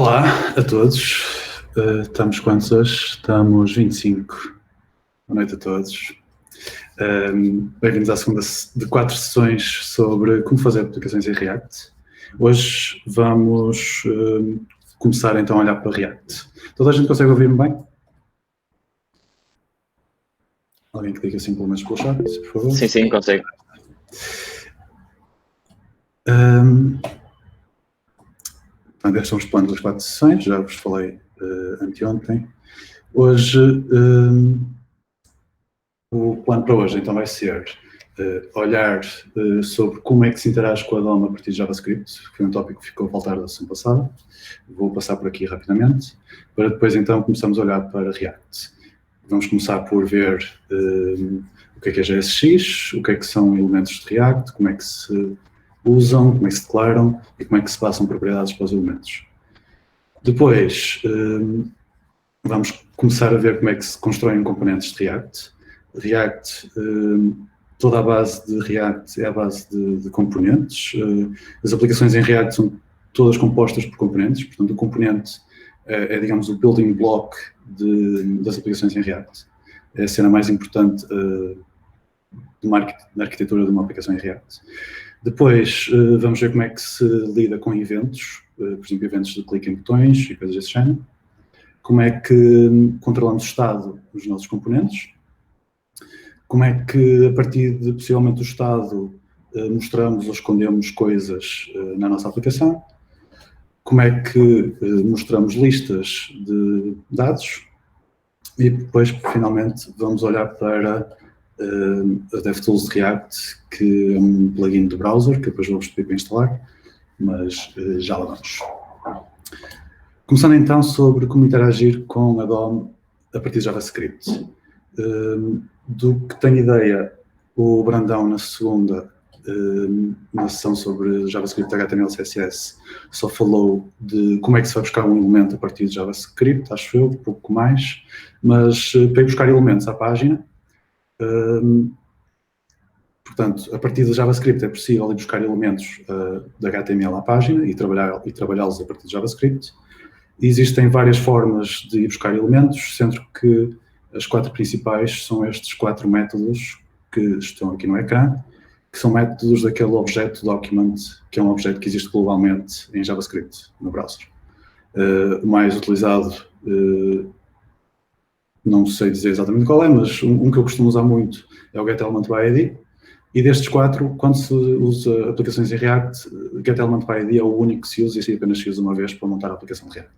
Olá a todos, estamos quantos hoje? Estamos 25. Boa noite a todos. Bem-vindos à segunda de 4 sessões sobre como fazer aplicações em React. Hoje vamos começar então a olhar para React. Toda a gente consegue ouvir-me bem? Alguém que diga assim pelo menos pelo chat, por favor? Sim, consegue. Estes são os planos das 4 sessões, já vos falei anteontem. Hoje, o plano para hoje então vai ser olhar sobre como é que se interage com a DOM a partir de JavaScript, que foi um tópico que ficou a faltar da sessão passada. Vou passar por aqui rapidamente, para depois então começarmos a olhar para React. Vamos começar por ver o que é JSX, o que é que são elementos de React, como é que se usam, como é que se declaram e como é que se passam propriedades para os elementos. Depois, vamos começar a ver como é que se constroem componentes de React. React, toda a base de React é a base de componentes. As aplicações em React são todas compostas por componentes, portanto o componente é digamos, o building block das aplicações em React. É a cena mais importante na arquitetura de uma aplicação em React. Depois, vamos ver como é que se lida com eventos, por exemplo, eventos de clique em botões e coisas desse género. Como é que controlamos o estado dos nossos componentes. Como é que, a partir de, possivelmente, o estado, mostramos ou escondemos coisas na nossa aplicação. Como é que mostramos listas de dados. E depois, finalmente, vamos olhar para a DevTools de React, que é um plugin de browser, que depois vou-vos pedir para instalar, mas já lá vamos. Começando então sobre como interagir com a DOM a partir de JavaScript. Do que tenho ideia, o Brandão na segunda, na sessão sobre JavaScript, HTML, CSS, só falou de como é que se vai buscar um elemento a partir de JavaScript, acho eu, um pouco mais, mas para ir buscar elementos à página, portanto, a partir de JavaScript é possível ir buscar elementos de HTML à página e trabalhá-los a partir de JavaScript. E existem várias formas de ir buscar elementos, sendo que as 4 principais são estes 4 métodos que estão aqui no ecrã, que são métodos daquele objeto document, que é um objeto que existe globalmente em JavaScript, no browser. O mais utilizado, não sei dizer exatamente qual é, mas um que eu costumo usar muito é o getElementById. E destes 4, quando se usa aplicações em React, getElementById é o único que se usa e apenas se usa uma vez para montar a aplicação de React.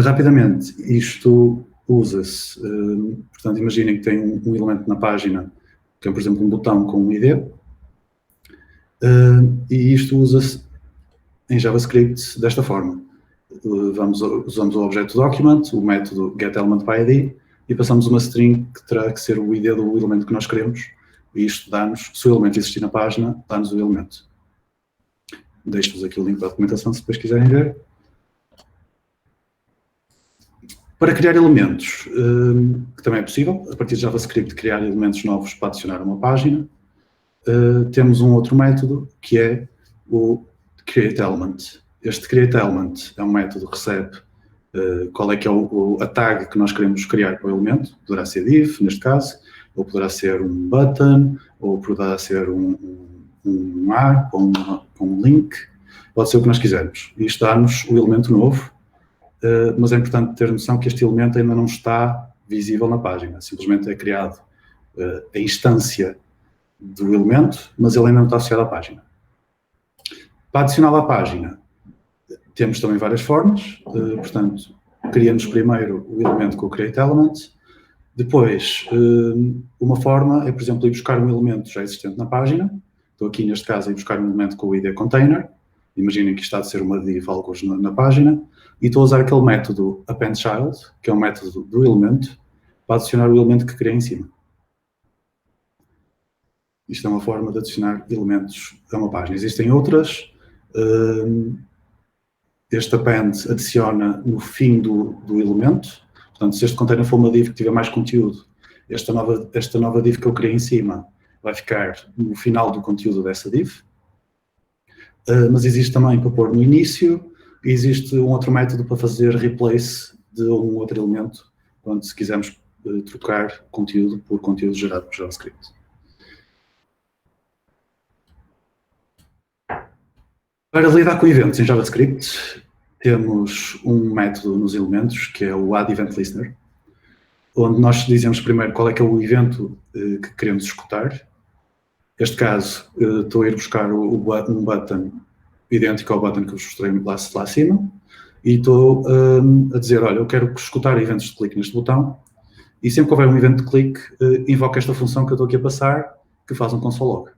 Rapidamente, isto usa-se, portanto, imaginem que tem um elemento na página, que é, por exemplo, um botão com um ID, e isto usa-se em JavaScript desta forma. Usamos o objeto document, o método getElementById, e passamos uma string que terá que ser o ID do elemento que nós queremos, e isto dá-nos, se o elemento existir na página, dá-nos o elemento. Deixo-vos aqui o link da documentação, se depois quiserem ver. Para criar elementos, que também é possível, a partir de JavaScript, criar elementos novos para adicionar a uma página, temos um outro método, que é o createElement. Este createElement é um método que recebe qual é que é a tag que nós queremos criar para o elemento. Poderá ser div, neste caso, ou poderá ser um button, ou poderá ser um app, ou um link. Pode ser o que nós quisermos. Isto dá-nos o elemento novo, mas é importante ter noção que este elemento ainda não está visível na página. Simplesmente é criado a instância do elemento, mas ele ainda não está associado à página. Para adicioná-lo à página, temos também várias formas. Portanto, criamos primeiro o elemento com o createElement. Depois, uma forma é, por exemplo, ir buscar um elemento já existente na página. Estou aqui, neste caso, a ir buscar um elemento com o ID container. Imaginem que isto está a ser uma div alguns na página. E estou a usar aquele método appendChild, que é um método do elemento, para adicionar o elemento que criei em cima. Isto é uma forma de adicionar elementos a uma página. Existem outras. Este append adiciona no fim do elemento. Portanto, se este container for uma div que tiver mais conteúdo, esta nova div que eu criei em cima vai ficar no final do conteúdo dessa div. mas existe também para pôr no início, e existe um outro método para fazer replace de um outro elemento, quando se quisermos trocar conteúdo por conteúdo gerado por JavaScript. Para lidar com eventos em JavaScript, temos um método nos elementos, que é o addEventListener, onde nós dizemos primeiro qual é que é o evento que queremos executar. Neste caso, estou a ir buscar um button idêntico ao button que eu vos mostrei lá acima, e estou a dizer, olha, eu quero executar eventos de clique neste botão, e sempre que houver um evento de clique, invoco esta função que eu estou aqui a passar, que faz um console log.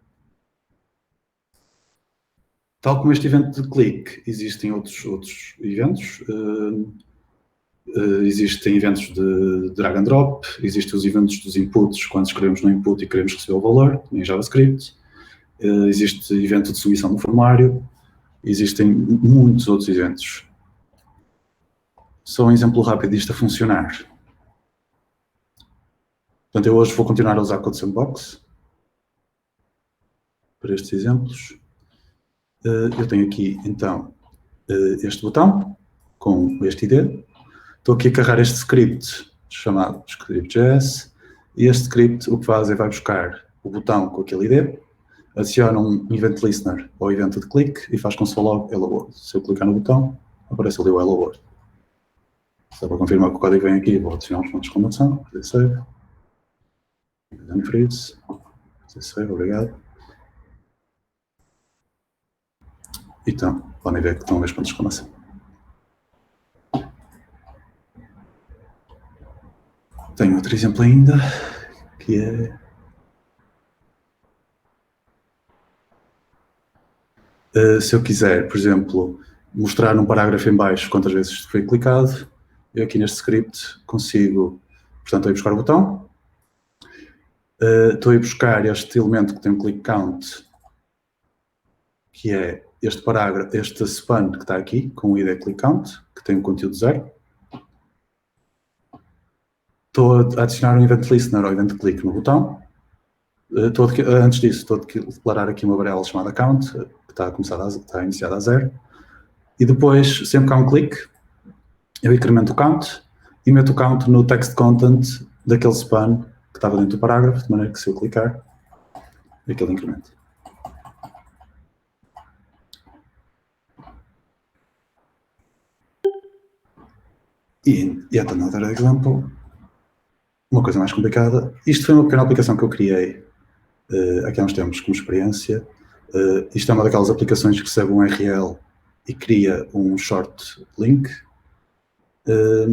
Tal como este evento de clique, existem outros eventos. Existem eventos de drag and drop, existem os eventos dos inputs, quando escrevemos no input e queremos receber o valor, em JavaScript. Existe evento de submissão do formulário. Existem muitos outros eventos. Só um exemplo rápido disto a funcionar. Portanto, eu hoje vou continuar a usar Code Sandbox para estes exemplos. Eu tenho aqui, então, este botão com este ID. Estou aqui a carregar este script chamado script.js, e este script o que faz é vai buscar o botão com aquele ID, adiciona um event listener ao evento de clique e faz console log hello world. Se eu clicar no botão, aparece ali o hello world. Só para confirmar que o código vem aqui, vou adicionar uns pontos de exclamação, fazer save, unfreeze, fazer save, obrigado. Então, podem ver que estão a ver os pontos de exclamação. Tenho outro exemplo ainda, que é... se eu quiser, por exemplo, mostrar num parágrafo em baixo quantas vezes isto foi clicado, eu aqui neste script consigo, portanto, estou a ir buscar o botão, estou a ir buscar este elemento que tem um click count, que é este parágrafo, este span que está aqui, com o ID click count, que tem um conteúdo 0. Estou a adicionar um event listener ao event click no botão. Antes disso, estou a declarar aqui uma variável chamada count, que está iniciada a 0. E depois, sempre que há um clique, eu incremento o count e meto o count no text content daquele span que estava dentro do parágrafo, de maneira que se eu clicar, aquele incremento. E yet another example. Uma coisa mais complicada. Isto foi uma pequena aplicação que eu criei aqui há uns tempos como experiência. Isto é uma daquelas aplicações que recebe um URL e cria um short link. É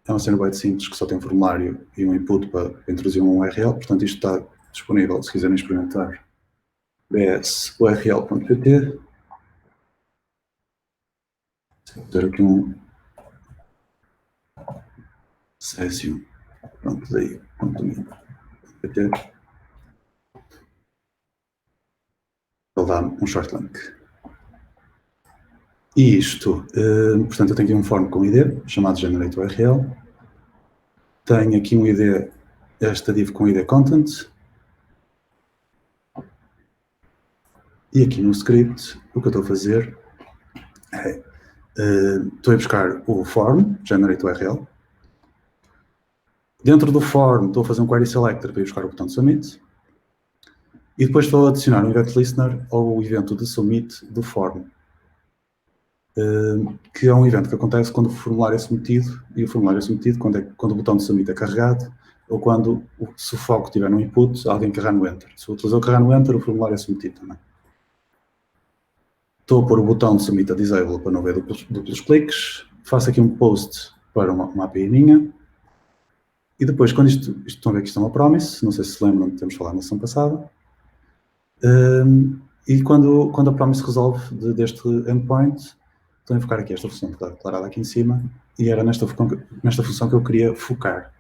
uma cena bem simples que só tem um formulário e um input para introduzir um URL. Portanto, isto está disponível se quiserem experimentar. bsurl.pt. Vou ter aqui um Césio. Pronto, daí, .pt. Ele dá um short link. E isto, portanto, eu tenho aqui um form com ID, chamado GenerateURL. Tenho aqui um ID, esta div com ID content. E aqui no script, o que eu estou a fazer é, estou a buscar o form, GenerateURL. Dentro do form, estou a fazer um query selector para ir buscar o botão de submit. E depois estou a adicionar um event listener ao evento de submit do form, que é um evento que acontece quando o formulário é submetido, e o formulário é submetido quando o botão de submit é carregado, ou quando, se o foco estiver no input, alguém carregar no enter. Se o utilizador carregar no enter, o formulário é submetido também. Estou a pôr o botão de submit a disable para não ver duplos cliques, faço aqui um post para uma API minha, e depois, quando isto estão a ver que isto é uma promise, não sei se se lembram de termos falado na sessão passada, e quando a promise resolve deste endpoint, estão a focar aqui esta função que está declarada aqui em cima, e era nesta função que eu queria focar.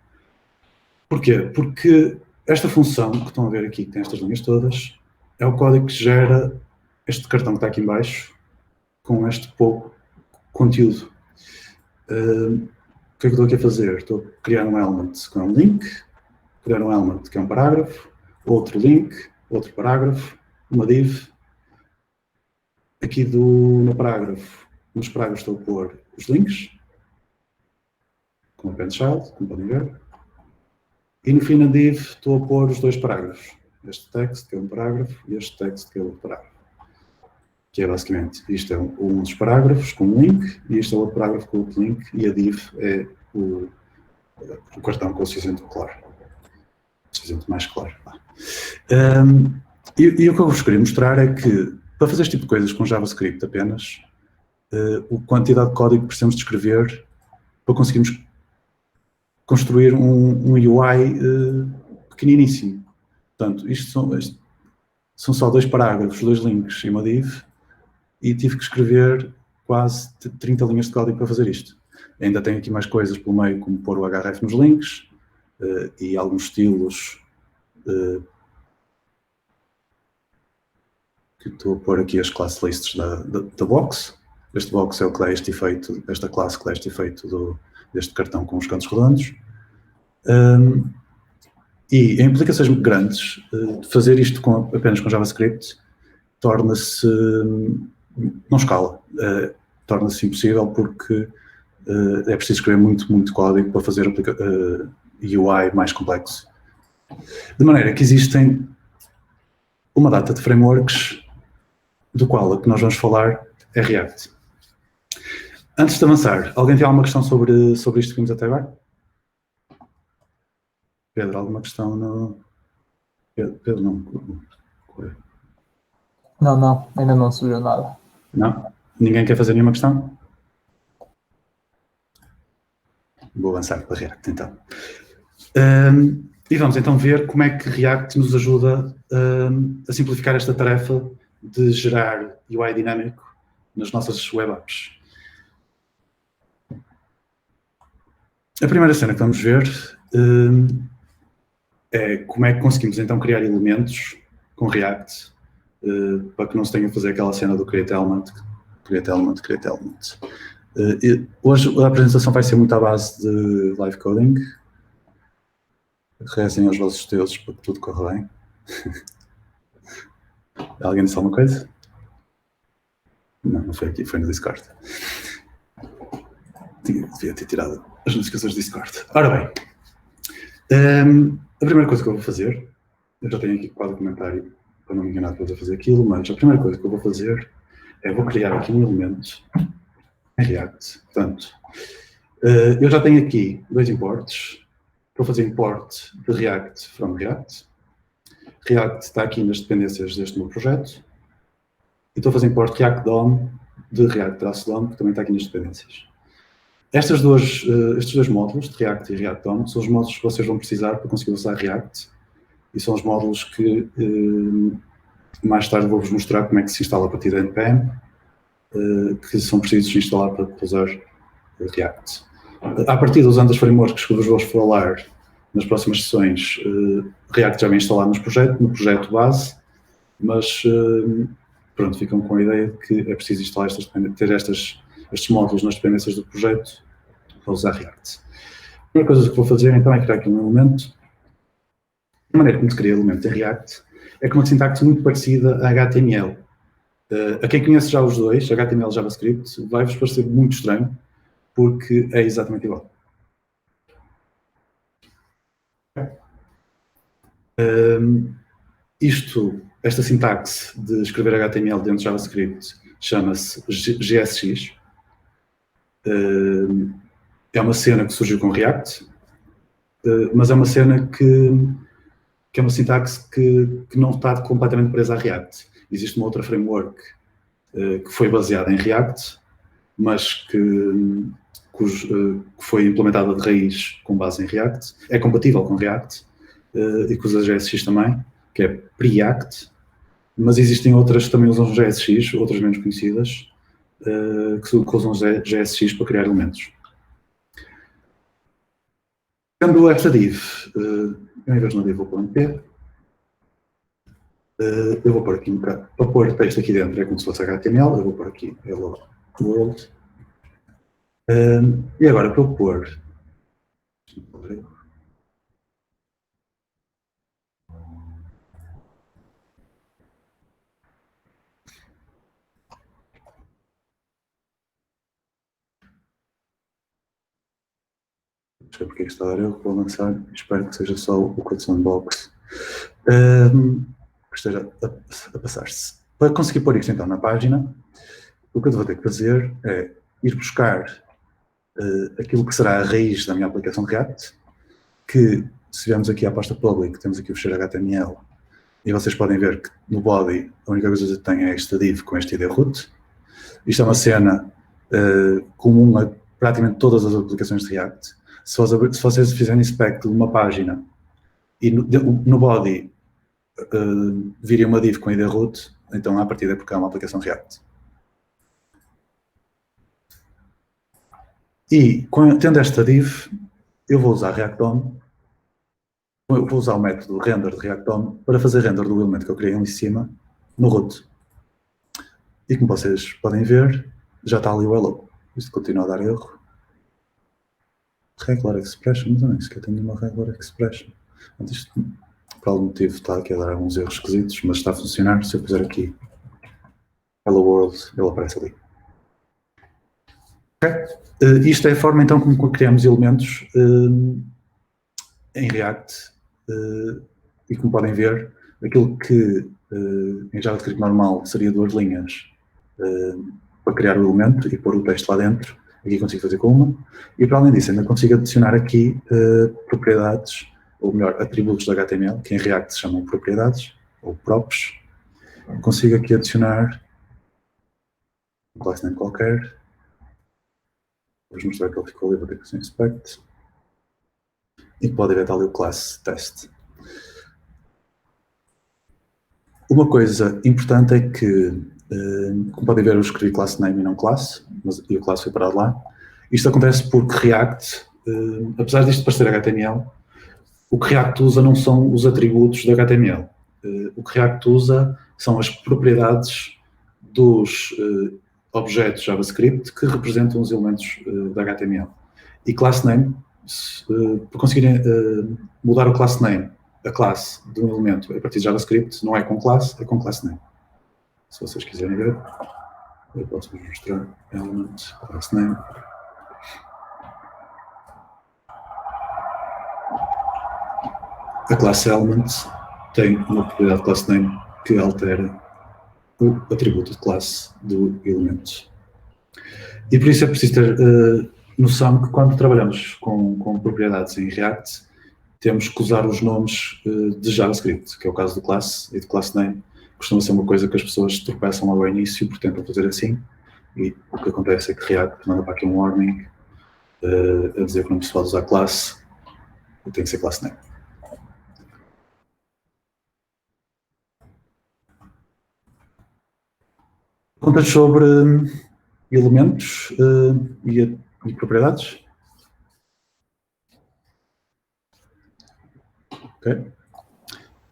Porquê? Porque esta função que estão a ver aqui, que tem estas linhas todas, é o código que gera este cartão que está aqui em baixo, com este pouco conteúdo. O que é que eu estou aqui a fazer? Estou a criar um element que é um link, criar um element que é um parágrafo, outro link, outro parágrafo, uma div, aqui no parágrafo, nos parágrafos estou a pôr os links, com o append child, como podem ver. E no fim na div estou a pôr os dois parágrafos. Este text, que é um parágrafo, e este text, que é outro parágrafo. Que é basicamente, isto é um dos parágrafos com um link, e este é outro parágrafo com outro link, e a div é o cartão com o cinzento claro. Cinzento mais claro. E o que eu vos queria mostrar é que, para fazer este tipo de coisas com JavaScript apenas, a quantidade de código que precisamos de escrever para conseguirmos construir um UI pequeniníssimo. Portanto, isto são só dois parágrafos, dois links e uma div, e tive que escrever quase 30 linhas de código para fazer isto. Ainda tenho aqui mais coisas pelo meio, como pôr o href nos links e alguns estilos que estou a pôr aqui as class lists da box. Este box é o que dá este efeito, esta classe que dá este efeito deste cartão com os cantos redondos. E em implicações muito grandes, fazer isto apenas com JavaScript torna-se, não escala, torna-se impossível porque é preciso escrever muito código para fazer UI mais complexo. De maneira que existem uma data de frameworks do qual a que nós vamos falar é React. Antes de avançar, alguém tem alguma questão sobre isto que vimos até agora? Pedro, alguma questão no... Pedro, não. Não, ainda não surgiu nada. Não? Ninguém quer fazer nenhuma questão? Vou avançar para React, então. E vamos então ver como é que React nos ajuda a simplificar esta tarefa de gerar UI dinâmico nas nossas web apps. A primeira cena que vamos ver é como é que conseguimos então criar elementos com React para que não se tenha a fazer aquela cena do create element. Hoje a apresentação vai ser muito à base de live coding. Rezem aos vossos deuses para que tudo corra bem. Alguém disse alguma coisa? Não foi aqui, foi no Discord. Devia ter tirado as notificações do Discord. Ora bem, a primeira coisa que eu vou fazer, eu já tenho aqui quase o comentário para não me enganar depois a fazer aquilo, mas a primeira coisa que eu vou fazer é vou criar aqui um elemento em React. Portanto, eu já tenho aqui dois imports. Vou fazer import de React from React. React está aqui nas dependências deste meu projeto. E estou a fazer import React DOM de React-DOM, que também está aqui nas dependências. Estes dois módulos, de React e React DOM, são os módulos que vocês vão precisar para conseguir usar React. E são os módulos que mais tarde vou-vos mostrar como é que se instala a partir da NPM, que são precisos instalar para usar React. A partir usando as frameworks que vos vou falar nas próximas sessões, React já vem instalado no projeto base, mas pronto, ficam com a ideia de que é preciso instalar ter estes módulos nas dependências do projeto para usar React. A primeira coisa que vou fazer então é criar aqui um elemento. A maneira como se cria elemento em React é com uma sintaxe muito parecida a HTML. A quem conhece já os dois, HTML e JavaScript, vai-vos parecer muito estranho, porque é exatamente igual. Esta sintaxe de escrever HTML dentro de JavaScript chama-se GSX. É uma cena que surgiu com React, mas é uma cena que é uma sintaxe que não está completamente presa a React. Existe uma outra framework que foi baseada em React, mas que foi implementada de raiz com base em React, é compatível com React e que usa GSX também, que é Preact, mas existem outras que também usam GSX, outras menos conhecidas, que usam GSX para criar elementos. Tendo esta div, em vez de uma div vou pôr um P, eu vou pôr aqui para pôr texto aqui dentro, é como se fosse HTML, eu vou pôr aqui hello world. E agora para eu pôr sei porque está a dar erro, vou lançar, espero que seja só o Code Sandbox que esteja a passar-se. Para conseguir pôr isto então na página, o que eu vou ter que fazer é ir buscar aquilo que será a raiz da minha aplicação de React, que se viermos aqui à pasta public, temos aqui o fecheiro HTML, e vocês podem ver que no body a única coisa que tem é esta div com este id root. Isto é uma cena comum a praticamente todas as aplicações de React. Se vocês fizerem inspect de uma página e no body virem uma div com id root, então à partida é porque é uma aplicação de React. E tendo esta div, eu vou usar React DOM. Eu vou usar o método render de React DOM para fazer render do elemento que eu criei ali em cima no root. E como vocês podem ver, já está ali o hello. Isto continua a dar erro. Regular expression, mas não é isso que eu tenho uma regular expression. Isto, por algum motivo, está aqui a dar alguns erros esquisitos, mas está a funcionar. Se eu puser aqui hello world, ele aparece ali. Okay. Isto é a forma então como criamos elementos em React. E como podem ver, aquilo que em JavaScript normal seria 2 linhas para criar o elemento e pôr o texto lá dentro, aqui consigo fazer com uma, e para além disso ainda consigo adicionar aqui propriedades, ou melhor, atributos do HTML, que em React se chamam propriedades, ou props. Consigo aqui adicionar um class name qualquer. Vou mostrar que ele ficou ali, vou ter que fazer inspect. E pode ver, está ali o class test. Uma coisa importante é que, como podem ver, eu escrevi class name e não class, e o class foi parado lá. Isto acontece porque React, apesar disto parecer HTML, o que React usa não são os atributos do HTML. O que React usa são as propriedades dos objetos JavaScript que representam os elementos da HTML. E class name, para conseguirem mudar o class name, a classe de um elemento a partir de JavaScript, não é com class, é com class name. Se vocês quiserem ver, eu posso vos mostrar element, class name. A classe element tem uma propriedade de class name que altera o atributo de classe do elemento. E por isso é preciso ter noção que quando trabalhamos com propriedades em React, temos que usar os nomes de JavaScript, que é o caso do class e do class name. Costuma ser uma coisa que as pessoas tropeçam logo ao início, porque tentam fazer assim, e o que acontece é que React manda para aqui um warning a dizer que não se pode usar class, tem que ser class name. Contas sobre elementos e propriedades. Ok?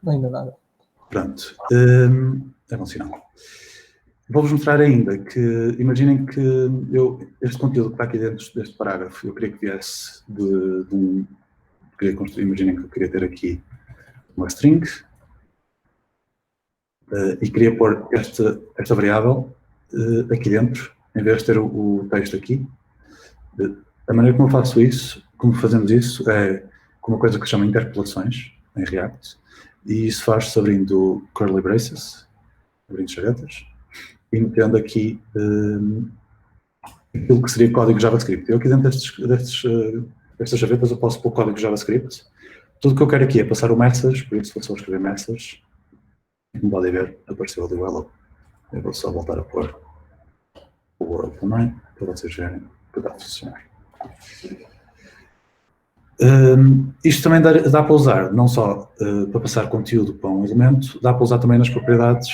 Ainda nada. Pronto. É bom sinal. Vou-vos mostrar ainda que, imaginem que este conteúdo que está aqui dentro deste parágrafo, eu queria que viesse de um... Queria construir, imaginem que eu queria ter aqui uma string e queria pôr esta variável aqui dentro, em vez de ter o texto aqui. A maneira como eu faço isso, como fazemos isso, é com uma coisa que se chama interpolações em React, e isso faz-se abrindo curly braces, abrindo chavetas, e metendo aqui aquilo que seria código JavaScript. Eu aqui dentro destas chavetas eu posso pôr código JavaScript. Tudo o que eu quero aqui é passar o message, por isso vou só escrever message. Como podem ver, apareceu ali o hello. Eu vou só voltar a pôr o world também, para vocês verem que dá a funcionar. Isto também dá para usar, não só para passar conteúdo para um elemento, dá para usar também nas propriedades.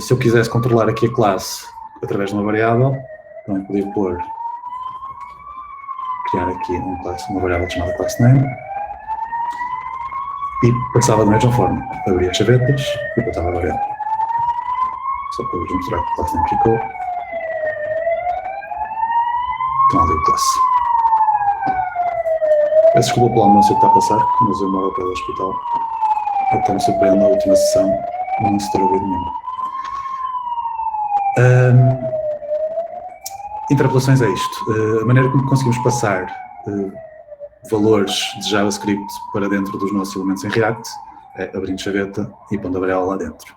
Se eu quisesse controlar aqui a classe através de uma variável, também podia criar aqui uma variável chamada className e passava da mesma forma, abria as chavetas e passava a variável. Só para vos mostrar que a className ficou. Então ali o classe. Peço desculpa pelo anúncio que está a passar, mas eu moro ao pé do hospital. Até me surpreendo na última sessão, não se ter ouvido nenhuma. Interpolações é isto. A maneira como conseguimos passar valores de JavaScript para dentro dos nossos elementos em React é abrindo chaveta e pondo a varela lá dentro.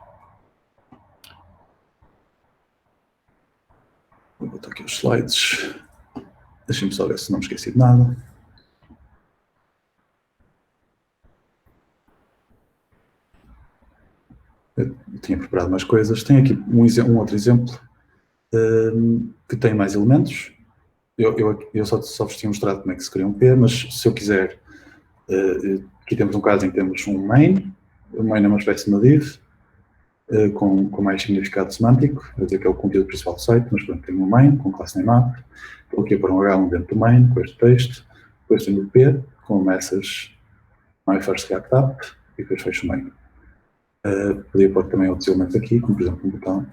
Vou botar aqui os slides. Deixem-me só ver se não me esqueci de nada. Eu tinha preparado mais coisas. Tenho aqui um outro exemplo que tem mais elementos. Eu só vos tinha mostrado como é que se cria um P, mas se eu quiser, aqui temos um caso em que temos um main. O main é uma espécie de uma div com mais significado semântico, quer dizer que é o conteúdo principal do site, mas pronto, tenho um main com classe nameApp. Estou aqui a pôr um H1 dentro do main com este texto. Depois tenho o P com o message my first React app e depois fecho o main. Podia pôr também outros elementos aqui, como por exemplo um botão.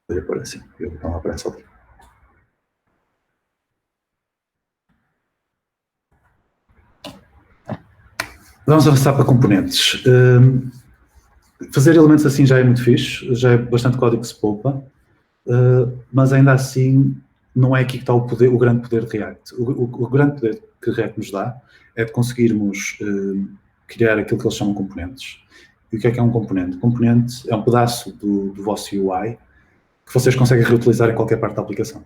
Podia pôr assim, e o botão aparece ali. Vamos avançar para componentes. Fazer elementos assim já é muito fixe, já é bastante código que se poupa, mas ainda assim não é aqui que está o grande poder de React. O grande poder que React nos dá é de conseguirmos criar aquilo que eles chamam componentes. E o que é um componente? Um componente é um pedaço do vosso UI que vocês conseguem reutilizar em qualquer parte da aplicação.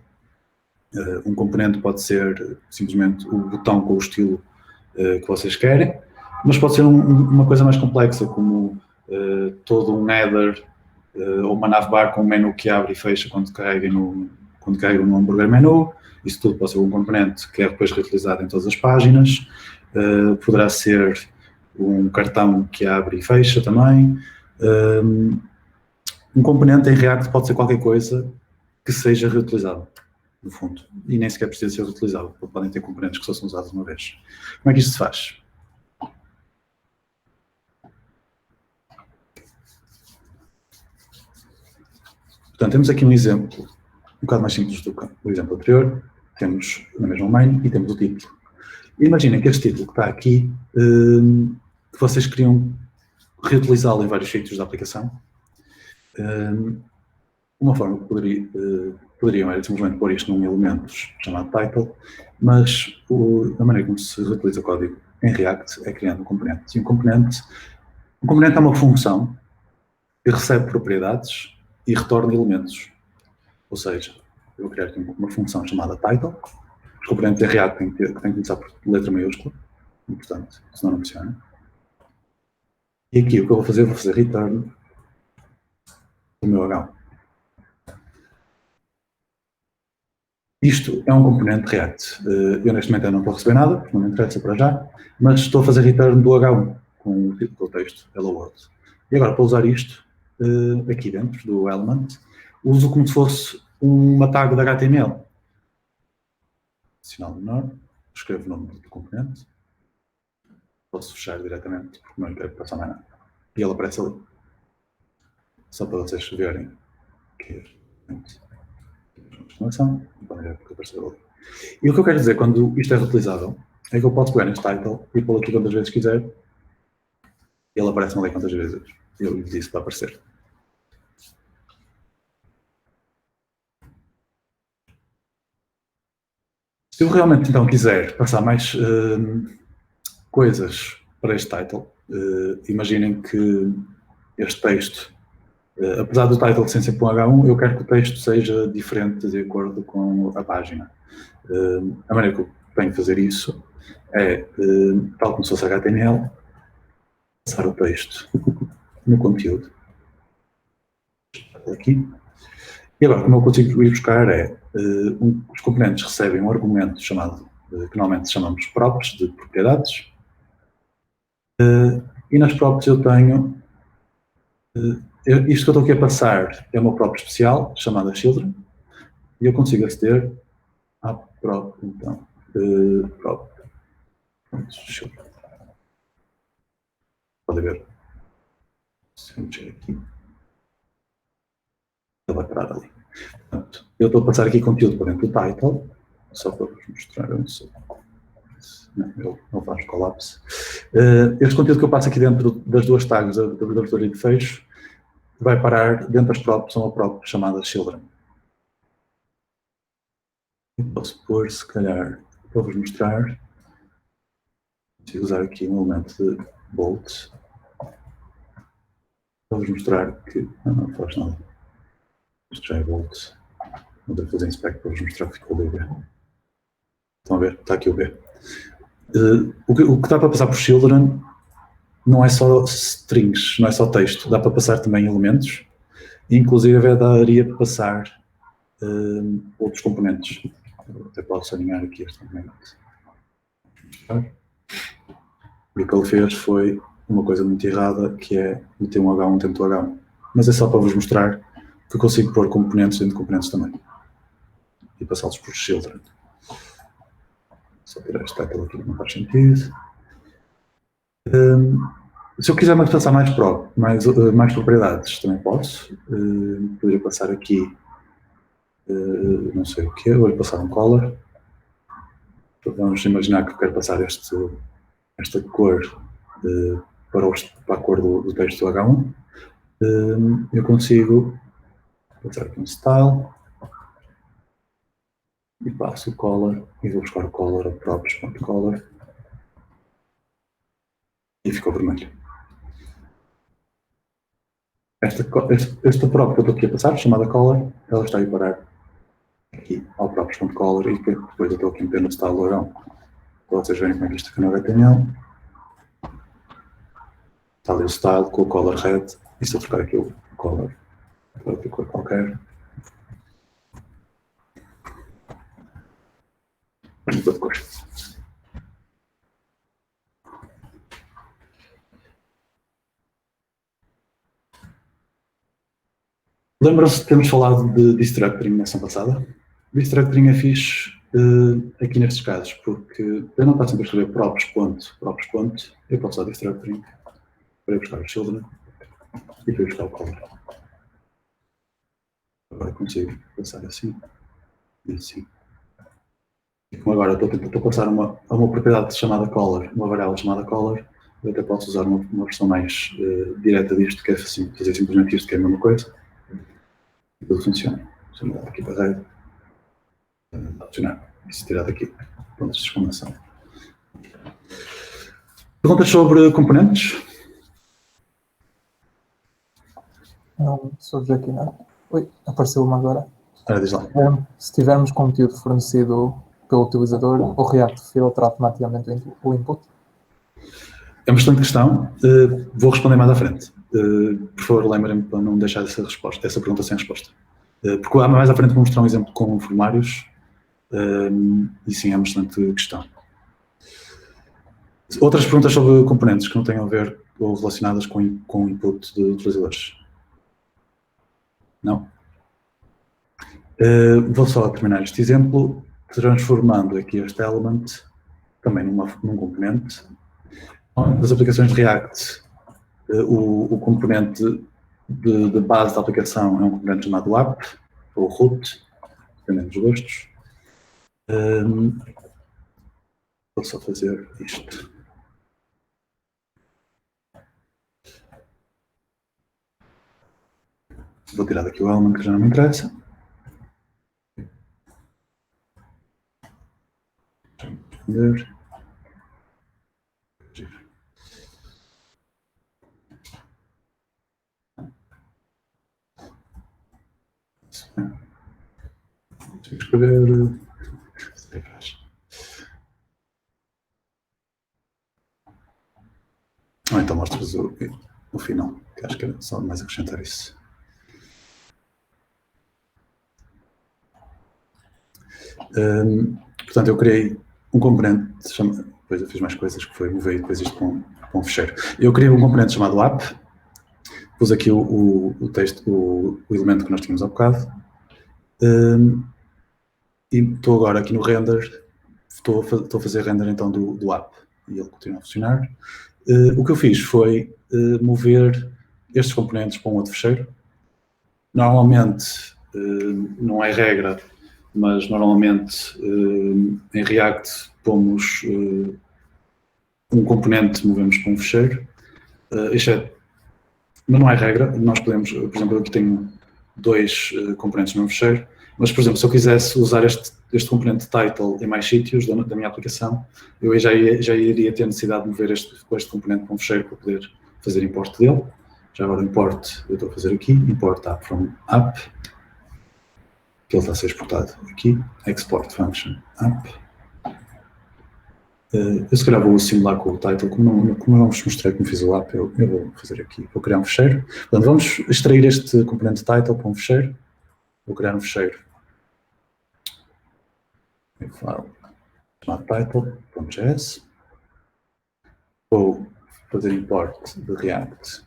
Um componente pode ser simplesmente o botão com o estilo que vocês querem, mas pode ser uma coisa mais complexa, como todo um header ou uma navbar com um menu que abre e fecha quando carregam no hambúrguer menu. Isso tudo pode ser um componente que é depois reutilizado em todas as páginas. Poderá ser um cartão que abre e fecha também. Um componente em React pode ser qualquer coisa que seja reutilizável, no fundo, e nem sequer precisa ser reutilizável, podem ter componentes que só são usados uma vez. Como é que isto se faz? Portanto, temos aqui um exemplo um bocado mais simples do que o exemplo anterior. Temos na mesma main e temos o título. Imaginem que este título que está aqui, que vocês queriam reutilizá-lo em vários sítios da aplicação. Uma forma que poderiam era simplesmente pôr isto num elemento chamado title, mas a maneira como se reutiliza o código em React é criando um componente. E um componente é uma função que recebe propriedades e retorna elementos. Ou seja, eu vou criar aqui uma função chamada title. Os componentes em React têm que começar por letra maiúscula, importante, senão não funciona. E aqui o que eu vou fazer return do meu H1. Isto é um componente React. Eu neste momento não estou a receber nada, porque não me interessa para já, mas estou a fazer return do H1 com o texto Hello World. E agora, para usar isto, aqui dentro do element, uso como se fosse uma tag de HTML. Sinal menor, escrevo o nome do componente, posso fechar diretamente, porque não quero passar mais nada. E ele aparece ali. Só para vocês verem que exclamação, podem ver porque apareceu ali. E o que eu quero dizer quando isto é reutilizável é que eu posso pegar neste title e pô-lo aqui quantas vezes quiser e ele aparece ali quantas vezes eu lhe disse para aparecer. Se eu realmente então quiser passar mais coisas para este title, imaginem que este texto, apesar do title ser sempre um H1, eu quero que o texto seja diferente de acordo com a página. A maneira que eu tenho de fazer isso é, tal como se fosse HTML, passar o texto no conteúdo. Aqui. E agora, como eu consigo ir buscar é, os componentes recebem um argumento chamado, que normalmente chamamos props, de propriedades, e nas props eu tenho, isto que eu estou aqui a passar é uma prop especial, chamada children, e eu consigo aceder à prop, então, prop, children. Pode ver, se eu mexer aqui, ele vai parar ali. Portanto, eu estou a passar aqui conteúdo para dentro do title, só para vos mostrar onde ele faz colapse. Este conteúdo que eu passo aqui dentro das duas tags da abertura e de fecho vai parar dentro das props, uma prop chamada children. Eu posso pôr, se calhar, vou-vos mostrar. Consigo usar aqui um elemento de bolt. Vou-vos mostrar que... não faz nada. Isto já é bolt. Vou ter que fazer inspect para vos mostrar que ficou o B. Estão a ver? Está aqui o B. O que dá para passar por children não é só strings, não é só texto. Dá para passar também elementos. Inclusive daria para passar outros componentes. Eu até posso alinhar aqui este componente. E o que ele fez foi uma coisa muito errada, que é meter um H1 dentro do H1. Mas é só para vos mostrar que eu consigo pôr componentes dentro de componentes também. E passá-los por children. Só tirar este title aqui, não faz sentido. Se eu quiser passar mais propriedades, também posso. Poderia passar aqui, não sei o que, vou-lhe passar um color. Vamos imaginar que eu quero passar esta cor para a cor do texto do H1. Eu consigo passar aqui um style e passo o color e vou buscar o color a props.color e ficou vermelho. Esta prop que eu estou aqui a passar, chamada color, ela está a ir parar aqui ao props.color e depois eu estou aqui a meter no style do H1. Para vocês verem como é que isto aqui no HTML. Está ali o style com o color red. E se eu trocar aqui o color para outra cor qualquer. Muda de cor. Lembram-se de termos falado de destructuring na sessão passada? Destructuring é fixe aqui nestes casos, porque eu não estou sempre a escrever props, eu posso usar destructuring para ir buscar o children e para ir buscar o color. Agora consigo passar assim e assim. E como agora estou a passar a uma propriedade chamada color, uma variável chamada color, eu até posso usar uma versão mais direta disto, que é assim, fazer simplesmente isto, que é a mesma coisa. E tudo funciona. Se eu mudar aqui para red, adicionar. E se tirar daqui, pontos de exclamação. Perguntas sobre componentes? Não, só ver aqui, não. Oi, apareceu uma agora. Diz lá. Se tivermos conteúdo fornecido pelo utilizador, o React filtra automaticamente o input? É uma excelente questão. Vou responder mais à frente. Por favor, lembrem-me para não deixar essa pergunta sem resposta. Porque mais à frente vou mostrar um exemplo com formulários. E sim, é uma excelente questão. Outras perguntas sobre componentes que não tenham a ver ou relacionadas com o input de utilizadores? Não? Vou só terminar este exemplo, transformando aqui este element também num componente. Das aplicações de React, o componente de base da aplicação é um componente chamado app, ou root, dependendo dos gostos. Vou só fazer isto. Vou tirar daqui o element que já não me interessa. Ver. Vou escrever. Ou então mostras o final, que acho que é só mais acrescentar isso. Portanto, eu criei um componente, depois eu fiz mais coisas, que foi mover depois isto para um fecheiro. Eu criei um componente chamado app, pus aqui o texto, o elemento que nós tínhamos há bocado, e estou agora aqui no render, estou a fazer render então do app, e ele continua a funcionar. O que eu fiz foi mover estes componentes para um outro fecheiro. Normalmente, não é regra, mas normalmente em React pomos um componente, movemos para um fecheiro. Mas não é regra, nós podemos, por exemplo, eu aqui tenho dois componentes no meu fecheiro, mas, por exemplo, se eu quisesse usar este deste componente title em mais sítios da minha aplicação, eu já iria ter necessidade de mover este componente para um fecheiro para poder fazer import dele. Já agora o import, eu estou a fazer aqui, import app from app, que ele está a ser exportado aqui, export function app. Eu se calhar vou simular com o title, como não vos mostrei como fiz o app, eu vou fazer aqui, vou criar um fecheiro. Portanto, vamos extrair este componente title para um fecheiro. Vou criar um fecheiro. File chamado title.js. Vou fazer import de React.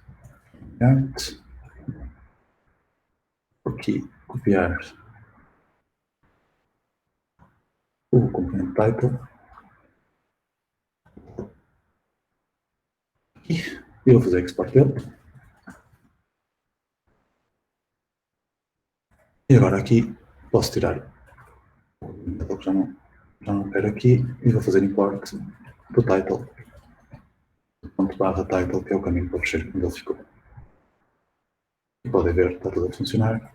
Aqui, copiar o componente title. E eu vou fazer export dele. E agora aqui posso tirar o que já não quero aqui e vou fazer import do title. .title, que é o caminho para o fecheiro como ele ficou. E podem ver, está tudo a funcionar.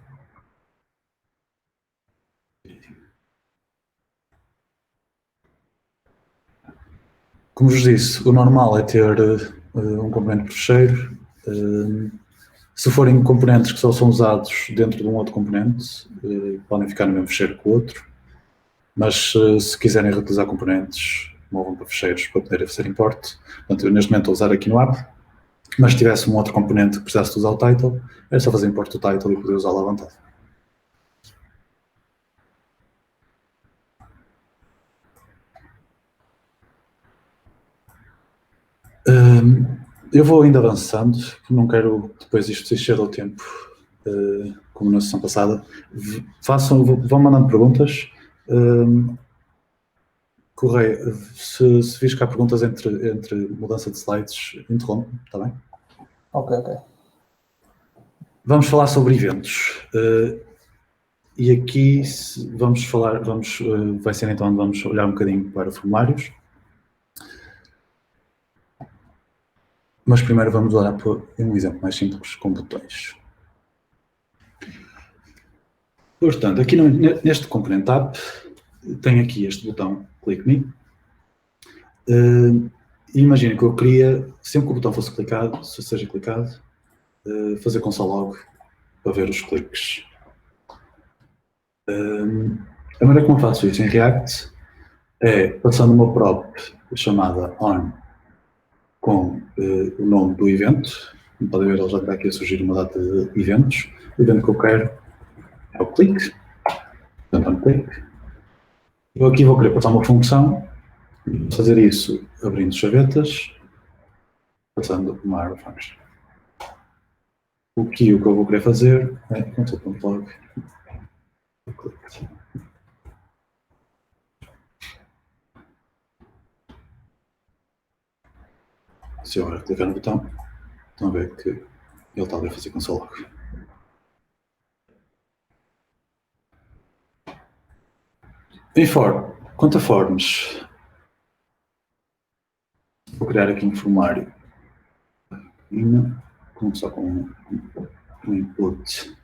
Como vos disse, o normal é ter um componente por fecheiro. Se forem componentes que só são usados dentro de um outro componente, podem ficar no mesmo fecheiro que o outro. Mas se quiserem reutilizar componentes, movam para fecheiros para poder fazer import. Portanto, eu neste momento estou a usar aqui no app, mas se tivesse um outro componente que precisasse de usar o title, é só fazer import do title e poder usá-lo à vontade. Eu vou ainda avançando, porque não quero depois isto se encher ao tempo, como na sessão passada. Vão mandando perguntas. Correia, se vis que há perguntas entre mudança de slides, interrompe-me, está bem? Ok. Vamos falar sobre eventos. E aqui vai ser então onde vamos olhar um bocadinho para formulários. Mas primeiro vamos olhar para um exemplo mais simples com botões. Portanto, aqui neste componente app, tenho aqui este botão Click Me. Imagina que eu queria, sempre que o botão fosse clicado, seja clicado, fazer console log para ver os cliques. A maneira como eu faço isso em React é passando uma prop chamada on com o nome do evento. Como podem ver, ele já está aqui a surgir uma data de eventos. O evento que eu quero é o click. Portanto, on click. Eu aqui vou querer passar uma função. Vou fazer isso abrindo chavetas, passando uma arrow function. O que eu vou querer fazer é console.log. Se eu agora clicar no botão, estão a ver que ele está a fazer console log. Quanto a forms, vou criar aqui um formulário. Só com um input.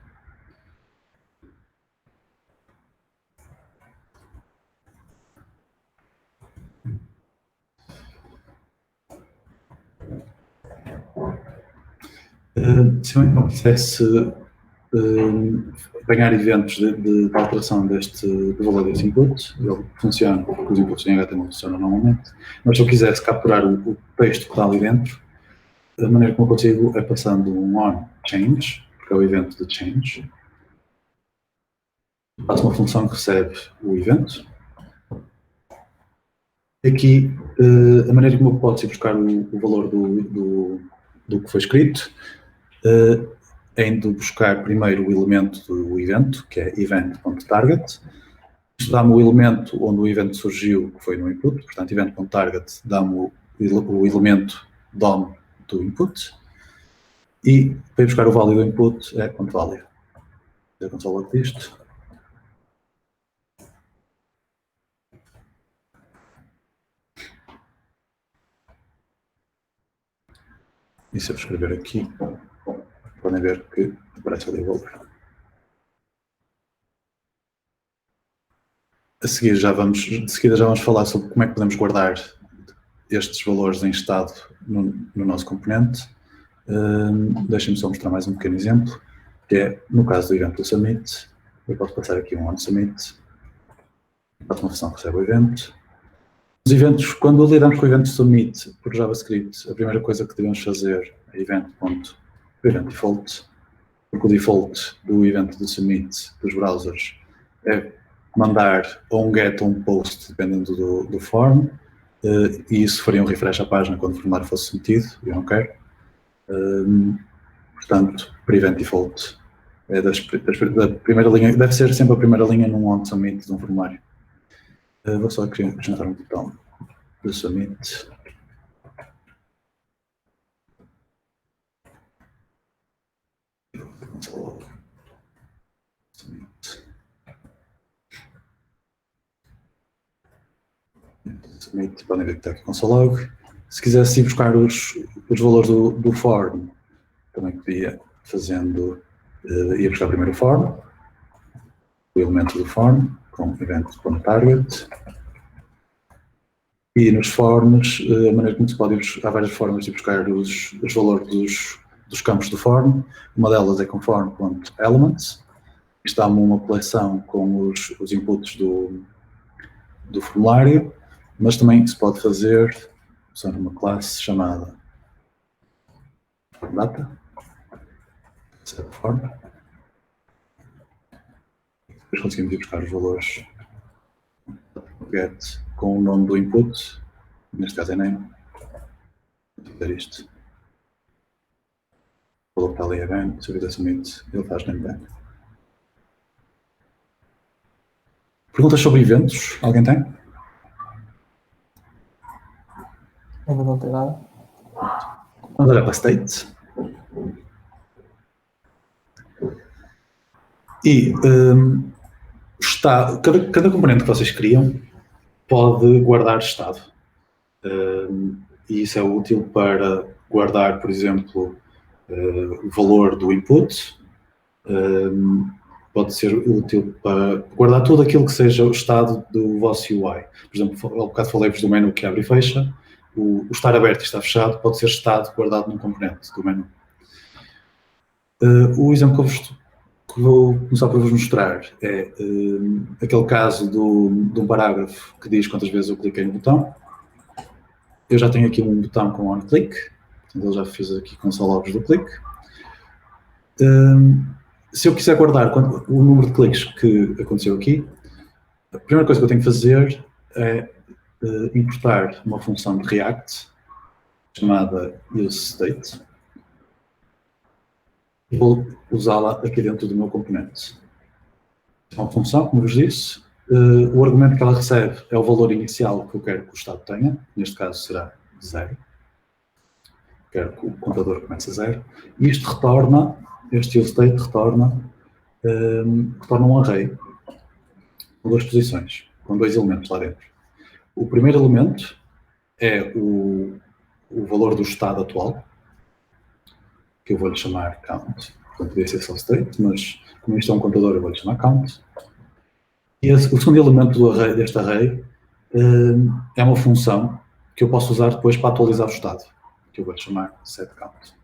Se eu então quisesse apanhar eventos de alteração do valor desse input, ele funciona, porque os inputs em HTML funcionam normalmente, mas se eu quisesse capturar o texto que está ali dentro, a maneira como eu consigo é passando um on change, porque é o evento de change, faço uma função que recebe o evento. Aqui, a maneira como eu posso ir buscar o valor do que foi escrito é indo buscar primeiro o elemento do evento, que é event.target. Isto dá-me o elemento onde o evento surgiu, que foi no input, portanto, event.target dá-me o elemento DOM do input. E para ir buscar o value do input é .value. Vou console log disto. E se eu escrever aqui, podem ver que aparece ali o valor. A seguir de seguida já vamos falar sobre como é que podemos guardar estes valores em estado no nosso componente. Deixem-me só mostrar mais um pequeno exemplo, que é no caso do evento do submit. Eu posso passar aqui um onSubmit, faço uma função que recebe o evento. Os eventos, quando lidamos com o evento submit por JavaScript, a primeira coisa que devemos fazer é event.eventDefault, porque o default do evento de submit dos browsers é mandar ou um get ou um post, dependendo do form, e isso faria um refresh à página quando o formulário fosse submetido, eu não quero. Portanto, prevent default é da primeira linha, deve ser sempre a primeira linha num onSubmit de um formulário. Vou só acrescentar um botão do submit. Submit, podem ver que está aqui console log. Se quisesse ir buscar os valores do form, também podia fazendo, ia buscar primeiro o form, o elemento do form, com event.target. E nos forms, a maneira como se pode ir, há várias formas de buscar os valores dos campos do form. Uma delas é com form.elements. Isto dá-me uma coleção com os inputs do formulário, mas também se pode fazer usando uma classe chamada formData, form. Depois conseguimos ir buscar os valores get com o nome do input, neste caso é name. Vou fazer isto. O valor que está ali é bem, se eu fizer submit, ele faz name bem. Perguntas sobre eventos? Alguém tem? Ainda não tem nada. Vamos olhar para state. E cada componente que vocês criam pode guardar estado. E isso é útil para guardar, por exemplo, o valor do input. Pode ser útil para guardar tudo aquilo que seja o estado do vosso UI. Por exemplo, há bocado falei-vos do menu que abre e fecha. O estar aberto e estar fechado pode ser estado guardado num componente do menu. O exemplo que vou começar por vos mostrar é aquele caso de um parágrafo que diz quantas vezes eu cliquei no botão. Eu já tenho aqui um botão com onClick, portanto ele já fiz aqui console logs do clique. Se eu quiser guardar o número de cliques que aconteceu aqui, a primeira coisa que eu tenho que fazer é importar uma função de React chamada useState. Vou usá-la aqui dentro do meu componente. É uma função, como vos disse, o argumento que ela recebe é o valor inicial que eu quero que o estado tenha, neste caso será 0. Quero que o contador comece a 0. E isto retorna, este useState retorna um array com 2 posições, com 2 elementos lá dentro. O primeiro elemento é o valor do estado atual, que eu vou-lhe chamar count. Portanto, podia ser só state, mas como isto é um contador, eu vou-lhe chamar count. E o segundo elemento deste array é uma função que eu posso usar depois para atualizar o estado, que eu vou-lhe chamar setCount.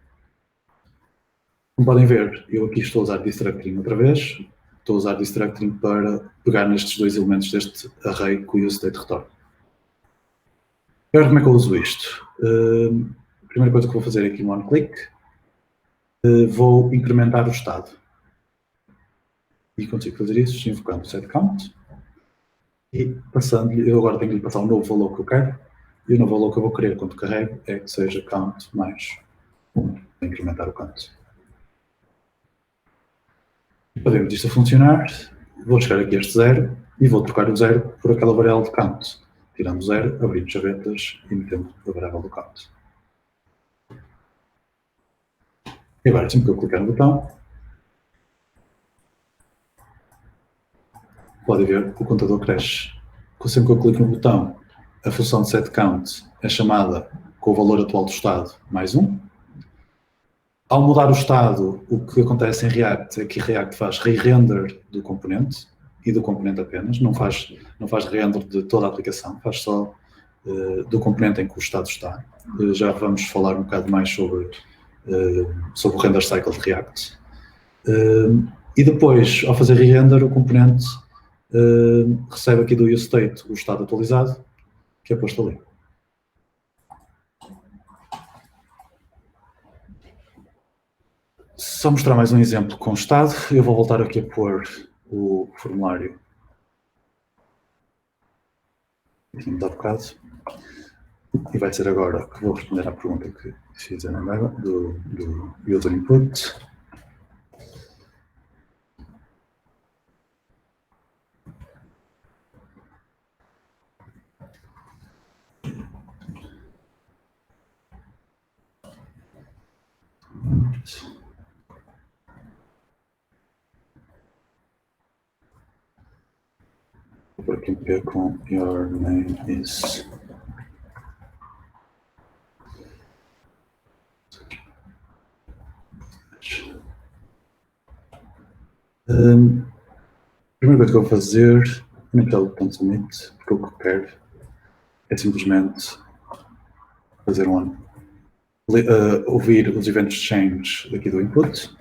Como podem ver, eu aqui estou a usar destructuring outra vez. Estou a usar destructuring para pegar nestes 2 elementos deste array que o useState retorna. Agora, como é que eu uso isto? A primeira coisa que vou fazer é aqui um onClick. Vou incrementar o estado. E consigo fazer isso invocando o setCount. E passando-lhe, eu agora tenho que lhe passar um novo valor que eu quero. E o novo valor que eu vou querer quando carrego é que seja count mais 1, para incrementar o count. Para vermos isto a funcionar, vou chegar aqui a este 0 e vou trocar o 0 por aquela variável de count. Tirando o 0, abrimos chavetas e metemos a variável do count. E agora, sempre que eu clicar no botão, podem ver que o contador cresce. Sempre que eu clico no botão, a função de setCount é chamada com o valor atual do estado mais 1. Ao mudar o estado, o que acontece em React é que React faz re-render do componente. e do componente apenas, não faz render de toda a aplicação, faz só do componente em que o estado está. Já vamos falar um bocado mais sobre o render cycle de React. E depois, ao fazer re-render, o componente recebe aqui do useState o estado atualizado, que é posto ali. Só mostrar mais um exemplo com estado, eu vou voltar aqui a pôr o formulário aqui há bocado, e vai ser agora que vou responder à pergunta que fiz do user input. Vou por aqui um P com your name is. A primeira coisa que eu vou fazer, não quero ponto submit, porque o que eu quero é simplesmente fazer ouvir os eventos change daqui do input.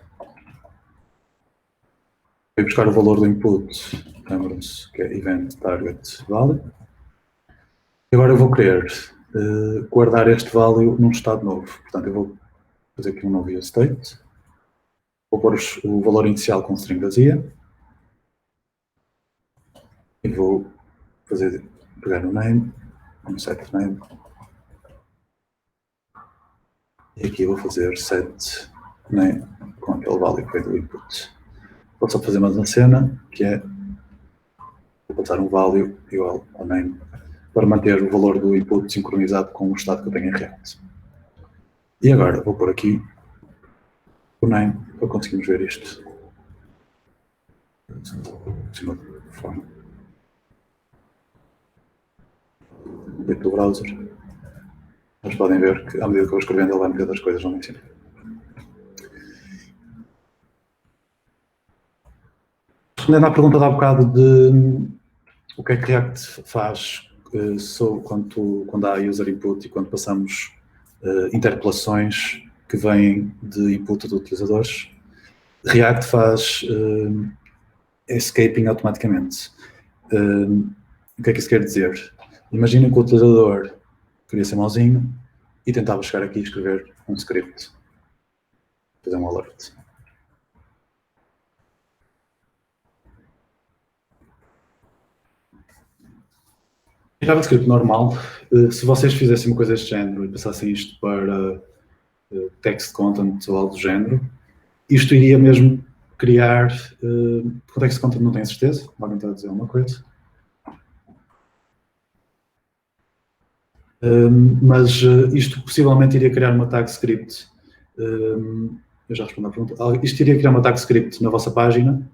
Vou buscar o valor do input, lembram-se que é event target value. E agora eu vou querer guardar este value num estado novo. Portanto, eu vou fazer aqui um novo useState. Vou pôr o valor inicial com string vazia. E vou pegar o name, um set name. E aqui vou fazer set name com aquele value que veio do input. Vou só fazer mais uma cena, que é vou passar um value igual ao name para manter o valor do input sincronizado com o estado que eu tenho em React. E agora vou pôr aqui o name para conseguirmos ver isto. Dentro do browser. Mas podem ver que à medida que eu vou escrevendo ele vai meter das coisas no ensino. Respondendo à pergunta de há bocado de o que é que React faz quando há user input e quando passamos interpolações que vêm de input de utilizadores, React faz escaping automaticamente. O que é que isso quer dizer? Imaginem que o utilizador queria ser mauzinho e tentava chegar aqui e escrever um script, fazer um alert. Em JavaScript normal, se vocês fizessem uma coisa deste género e passassem isto para text content ou algo do género, isto iria mesmo criar... com text content não tenho certeza, alguém está a dizer alguma coisa. Mas isto possivelmente iria criar uma tag script. Eu já respondi à pergunta. Isto iria criar uma tag script na vossa página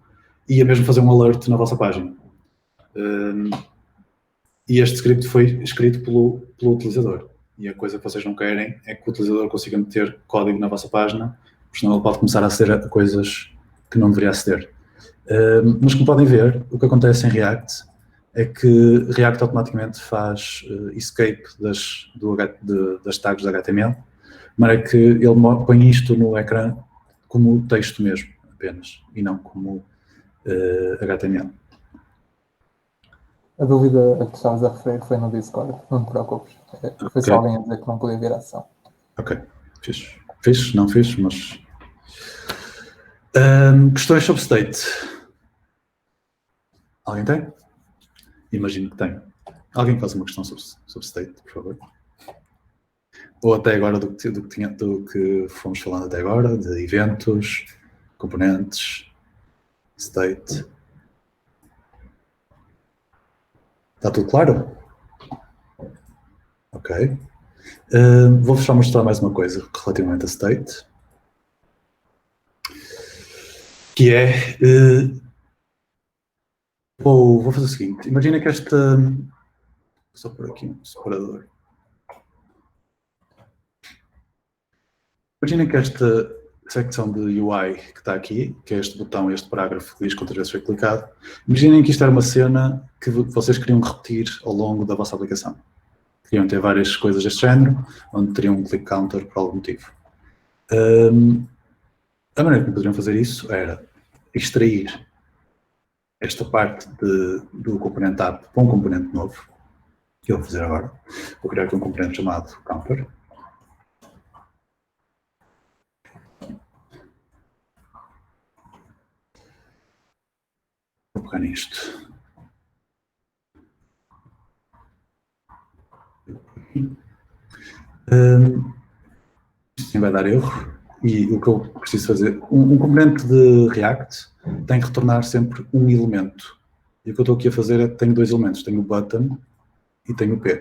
e ia mesmo fazer um alert na vossa página. E este script foi escrito pelo utilizador. E a coisa que vocês não querem é que o utilizador consiga meter código na vossa página, porque senão ele pode começar a aceder a coisas que não deveria aceder. Mas como podem ver, o que acontece em React é que React automaticamente faz escape das tags de HTML, de maneira que ele põe isto no ecrã como texto mesmo, apenas, e não como HTML. A dúvida a que estavas a referir foi no Discord, não te preocupes. Foi só alguém a dizer que não podia ver a ação. Ok, fixe, não fixe, mas... questões sobre state. Alguém tem? Imagino que tem. Alguém faz uma questão sobre state, por favor? Ou até agora do que fomos falando até agora, de eventos, componentes, state. Está tudo claro? Ok. Vou-vos só mostrar mais uma coisa relativamente a state. Que é... vou fazer o seguinte. Imagina que esta... Só por aqui um separador. Imagina que esta secção de UI que está aqui, que é este botão, este parágrafo que diz quantas vezes foi clicado. Imaginem que isto era uma cena que vocês queriam repetir ao longo da vossa aplicação. Queriam ter várias coisas deste género, onde teriam um click counter por algum motivo. A maneira como poderiam fazer isso era extrair esta parte do componente app para um componente novo, que eu vou fazer agora. Vou criar aqui um componente chamado counter. Vou pegar nisto. Isto vai dar erro. E o que eu preciso fazer, um componente de React tem que retornar sempre um elemento. E o que eu estou aqui a fazer é que tenho dois elementos, tenho o button e tenho o P.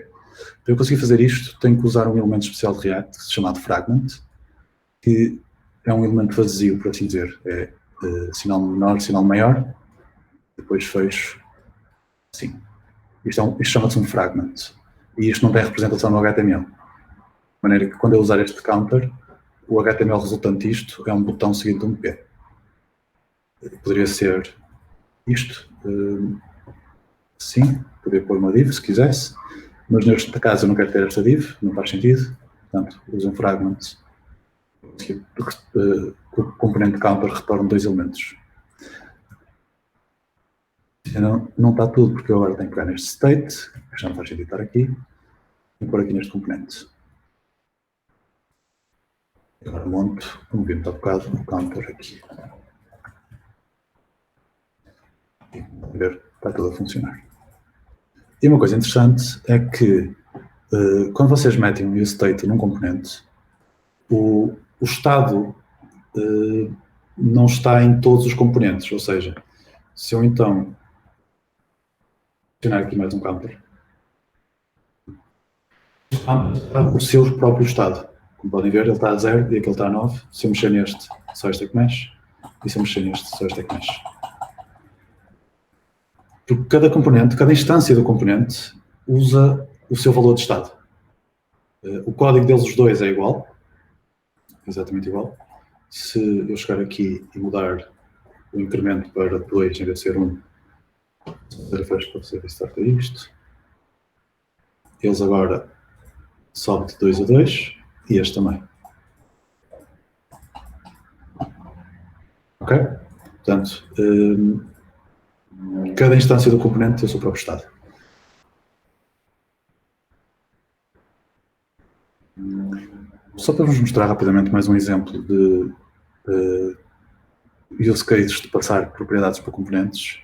Para eu conseguir fazer isto, tenho que usar um elemento especial de React, chamado fragment, que é um elemento vazio, por assim dizer. É sinal menor, sinal maior, depois fecho assim. Isto chama-se um fragment. E isto não tem representação no HTML. De maneira que quando eu usar este counter, o HTML resultante disto é um botão seguido de um P. Poderia ser isto. Sim, poderia pôr uma div se quisesse, mas neste caso eu não quero ter esta div, não faz sentido. Portanto, uso um fragment. O componente counter retorna dois elementos. Não está tudo, porque eu agora tenho que pegar neste state, que já não faz sentido estar aqui, e pôr aqui neste componente. Agora monto, como vimos há bocado, o counter aqui. E vamos ver, está tudo a funcionar. E uma coisa interessante é que quando vocês metem um useState num componente, o estado não está em todos os componentes, ou seja, se eu então adicionar aqui mais um counter, está o seu próprio estado. Como podem ver, ele está a 0 e aquele está a 9. Se eu mexer neste, só este é que mexe. E se eu mexer neste, só este é que mexe. Porque cada componente, cada instância do componente, usa o seu valor de estado. O código deles os dois é igual. Exatamente igual. Se eu chegar aqui e mudar o incremento para 2 em vez de ser 1, refresh para você restartar isto. Eles agora sobem de 2 a 2 e este também. Ok? Portanto, cada instância do componente tem o seu próprio estado. Só para vos mostrar rapidamente mais um exemplo de use cases de passar propriedades para componentes,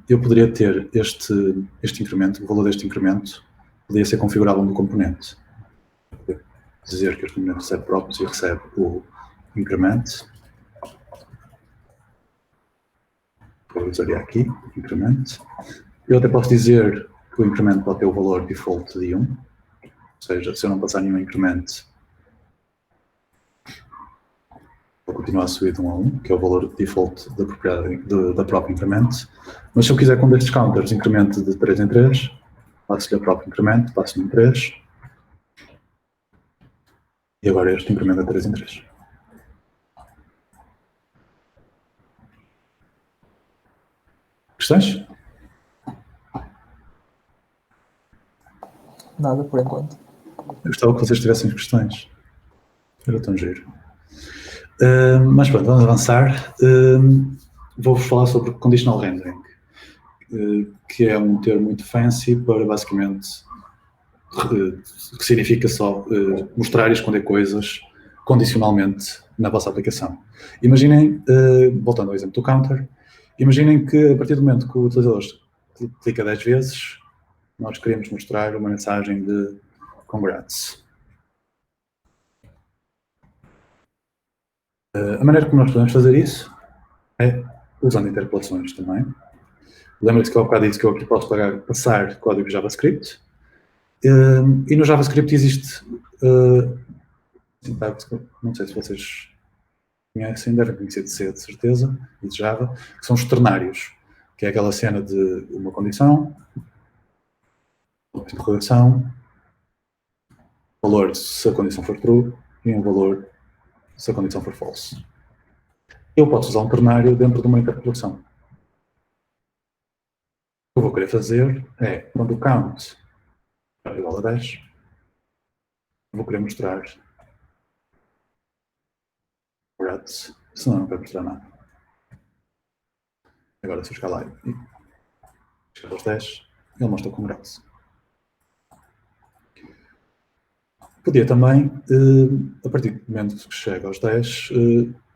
eu poderia ter este incremento, o valor deste incremento poderia ser configurável no componente. Dizer que este componente recebe props e recebe o incremento. Eu usaria aqui, incremento. Eu até posso dizer que o incremento pode ter o valor default de 1, ou seja, se eu não passar nenhum incremento, vou continuar a subir de 1 a 1, que é o valor default da propriedade da própria incremento. Mas se eu quiser com destes counters incremento de 3 em 3, passo-lhe a própria incremento, passo-lhe em 3. E agora este incremento é 3 em 3. Questões? Nada por enquanto. Eu gostava que vocês tivessem questões. Era tão giro. Mas pronto, vamos avançar. Vou-vos falar sobre conditional rendering, que é um termo muito fancy para basicamente que significa só mostrar e esconder coisas condicionalmente na vossa aplicação. Imaginem, voltando ao exemplo do counter, imaginem que a partir do momento que o utilizador clica 10 vezes, nós queremos mostrar uma mensagem de congrats. A maneira como nós podemos fazer isso é usando interpolações também. Lembra-se que eu há bocado disse que eu aqui posso passar código JavaScript. E no JavaScript existe não sei se vocês conhecem, devem conhecer de C, de certeza, e de Java, que são os ternários, que é aquela cena de uma condição, uma interrogação, valor se a condição for true, e um valor se a condição for false. Eu posso usar um ternário dentro de uma interpolação. O que eu vou querer fazer é, quando o count é igual a 10, vou querer mostrar congrats, senão não quero mostrar nada. Agora, se eu chegar lá e chegar aos 10, ele mostra congrats. Podia também, a partir do momento que chega aos 10,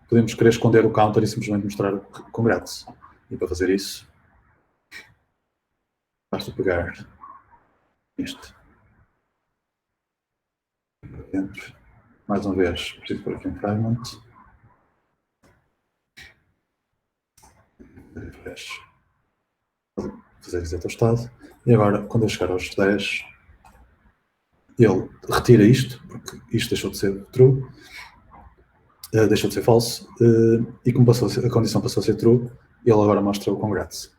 podemos querer esconder o counter e simplesmente mostrar o congrats. E para fazer isso, basta pegar isto dentro. Mais uma vez, preciso pôr aqui um fragment. Fazer reset ao estado. E agora, quando eu chegar aos 10, ele retira isto, porque isto deixou de ser true, deixou de ser false, e como a condição passou a ser true, ele agora mostra o congrats.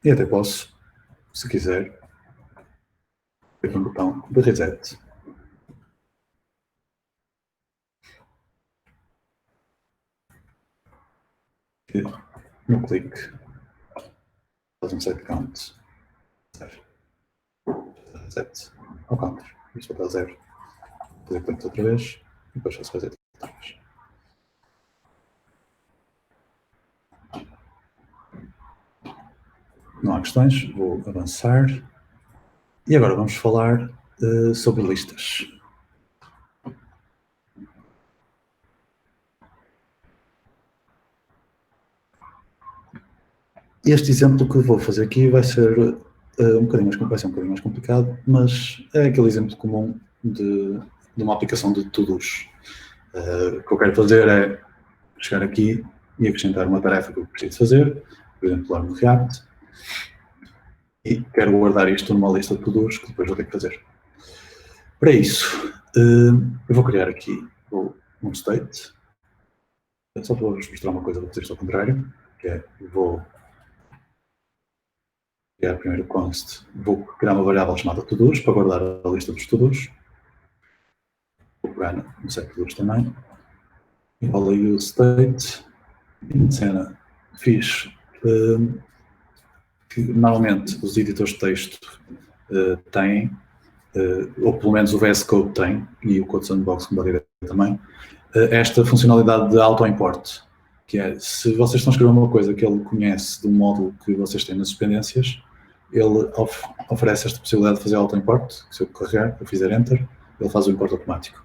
E até posso, se quiser, aqui um botão de reset. E no clique, faz um set count. Reset ao counter. Isto vai para 0. Fazer clique outra vez e depois faço reset outra vez. Não há questões, vou avançar. E agora vamos falar sobre listas. Este exemplo que vou fazer aqui vai ser um bocadinho mais complicado, mas é aquele exemplo comum de uma aplicação de to-dos. O que eu quero fazer é chegar aqui e acrescentar uma tarefa que eu preciso fazer, por exemplo, lá no React, e quero guardar isto numa lista de to-dos que depois vou ter que fazer. Para isso, eu vou criar aqui um state. Só para vos mostrar uma coisa, vou fazer isto ao contrário, que é, vou criar primeiro o const, vou criar uma variável chamada to-dos para guardar a lista dos to-dos. Vou pegar no set to-dos também. Igual a use state. E na cena fiz que normalmente os editores de texto têm, ou pelo menos o VS Code tem, e o Code Sandbox como pode ver também, esta funcionalidade de auto-import, que é, se vocês estão a escrever uma coisa que ele conhece do módulo que vocês têm nas dependências, ele oferece esta possibilidade de fazer auto-import. Se eu carregar, eu fizer Enter, ele faz o import automático.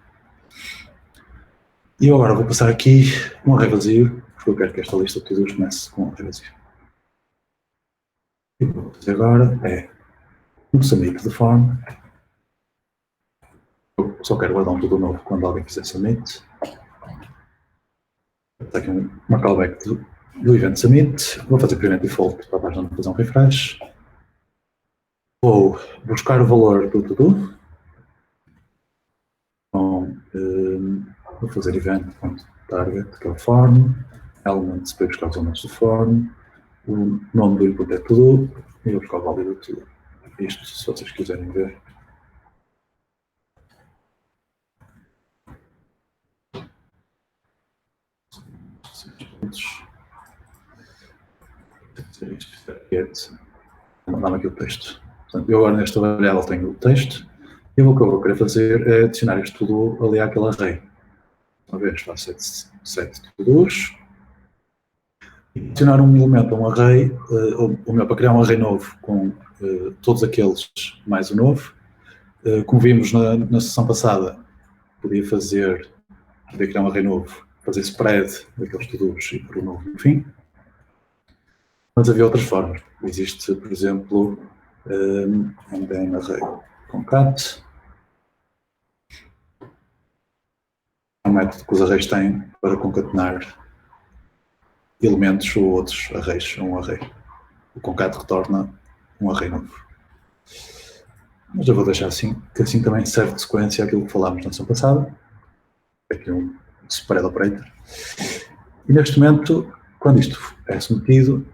E eu agora vou passar aqui um array vazio, porque eu quero que esta lista de to-dos comece com um array vazio. E o que eu vou fazer agora é um submit de form. Eu só quero guardar um to-do novo quando alguém fizer submit. Está aqui uma callback do event submit. Vou fazer primeiro default para a página de fazer um refresh. Vou buscar o valor do to-do. Então, vou fazer event.target, que é o form, elements para buscar os elementos do form, o nome do input é to-do e vou buscar o valor do to-do. Isto, se vocês quiserem ver. Vou mandar aqui o texto. Portanto, eu agora nesta variável tenho o texto e o que eu vou querer fazer é adicionar isto tudo ali àquele array. Uma vez faço set to-dos e adicionar um elemento a um array, ou melhor, para criar um array novo com todos aqueles mais o novo. Como vimos na sessão passada, podia criar um array novo, fazer spread daqueles to-dos e pôr o novo no fim. Mas havia outras formas. Existe, por exemplo, um array concat. É um método que os arrays têm para concatenar elementos ou outros arrays a um array. O concat retorna um array novo. Mas eu vou deixar assim, que assim também serve de sequência àquilo que falámos na sessão passada. Aqui um spread operator. E neste momento, quando isto é submetido,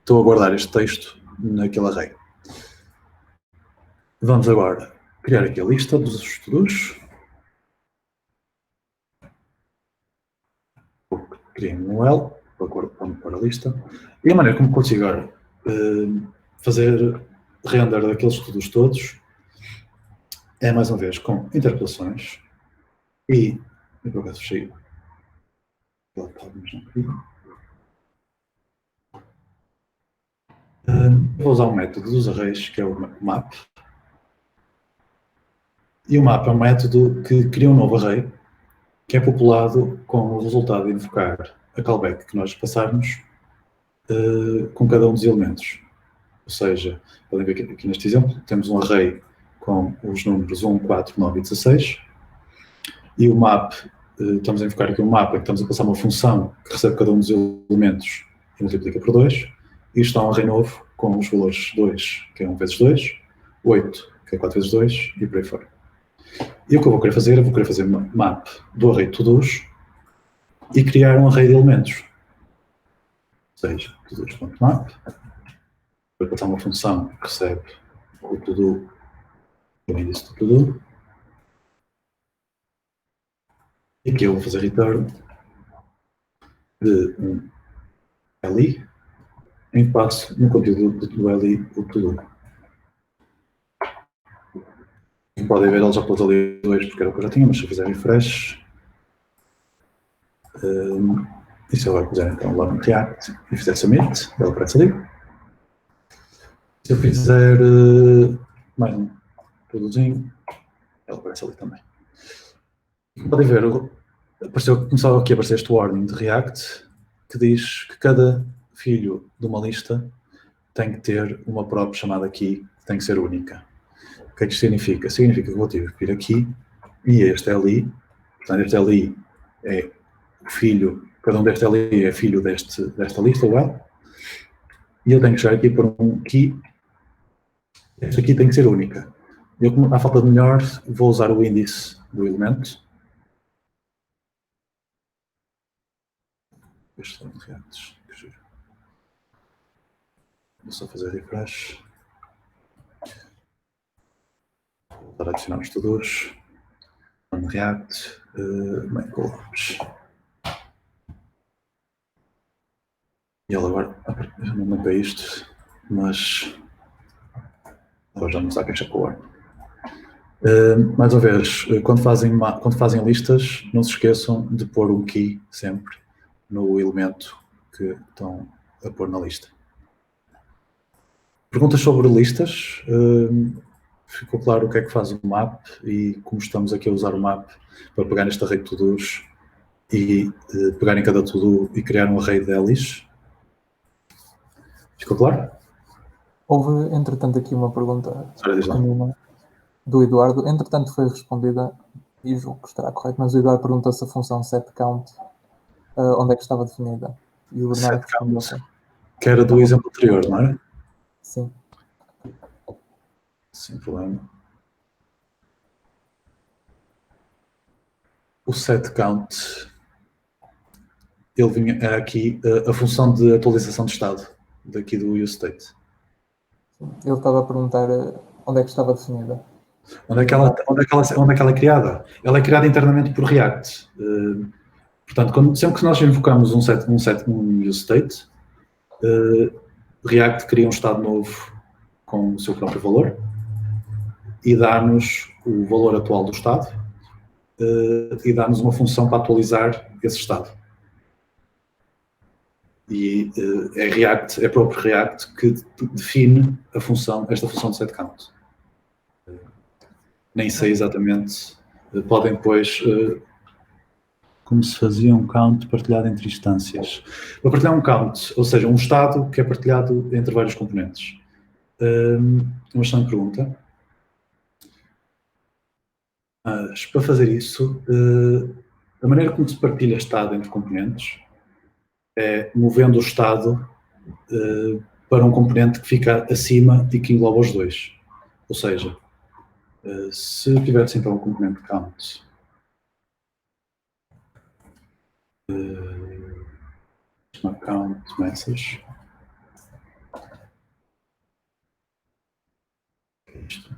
estou a guardar este texto naquele array. Vamos agora criar aqui a lista dos to-dos. crio um L, para a lista, e a maneira como consigo agora fazer render daqueles estudos todos é, mais uma vez, com interpolações e, por acaso, fechei. Vou usar um método dos arrays, que é o map. E o map é um método que cria um novo array, que é populado com o resultado de invocar a callback que nós passarmos com cada um dos elementos. Ou seja, podem ver que aqui neste exemplo temos um array com os números 1, 4, 9 e 16, e o map, estamos a invocar aqui um mapa em que estamos a passar uma função que recebe cada um dos elementos e multiplica por 2, e isto dá um array novo com os valores 2, que é 1 vezes 2, 8, que é 4 vezes 2, e por aí fora. E o que eu vou querer fazer, eu vou querer fazer map do array todos e criar um array de elementos. Ou seja, todos.map, vou passar uma função que recebe o todo, o índice do todo, e aqui eu vou fazer return de um li, em que passo no conteúdo do li o todo. Como podem ver, ele já pôs ali 2 porque era o que eu já tinha, mas se eu fizer refresh, e se eu agora puser então lá no React e fizer submit, ele aparece ali. Se eu fizer mais um produzinho, ele aparece ali também. Como podem ver, começou aqui a aparecer este warning de React que diz que cada filho de uma lista tem que ter uma prop chamada key, que tem que ser única. O que é que isto significa? Significa que eu vou ter que vir aqui e este li, portanto este li é o filho, cada um deste li é filho desta lista, well, e eu tenho que chegar aqui por um key, esta aqui tem que ser única. Eu, à falta de melhor, vou usar o índice do elemento. Estes são reacts, que giro. Vou só fazer refresh. Vou voltar a adicionar os todos. On React, make collabs. E ele agora, eu não mapeei isto, mas agora já não está a queixar com o ar. Mais uma vez, quando fazem listas, não se esqueçam de pôr um key sempre no elemento que estão a pôr na lista. Perguntas sobre listas. Ficou claro o que é que faz o map e como estamos aqui a usar o map para pegar neste array de to-dos e pegar em cada to-do e criar um array de delis. Ficou claro? Houve, entretanto, aqui uma pergunta pequenina do Eduardo. Entretanto, foi respondida, e julgo que estará correto, mas o Eduardo perguntou se a função setCount onde é que estava definida. E o Bernardo respondeu que era do exemplo anterior, não era? Sim. Sem problema. O setCount, ele vinha, era aqui a função de atualização de estado, daqui do useState. Ele estava a perguntar onde é que estava definida. Onde é que ela é criada? Ela é criada internamente por React. Portanto, sempre que nós invocamos um useState, React cria um estado novo com o seu próprio valor e dá-nos o valor atual do estado e dá-nos uma função para atualizar esse estado. E é próprio React que define esta função de setCount. Nem sei exatamente, podem depois, como se fazia um count partilhado entre instâncias. Para partilhar um count, ou seja, um estado que é partilhado entre vários componentes. Uma excelente pergunta. Mas, para fazer isso, a maneira como se partilha estado entre componentes é movendo o estado para um componente que fica acima e que engloba os dois. Ou seja, se eu tivesse então um componente count, count message, isto.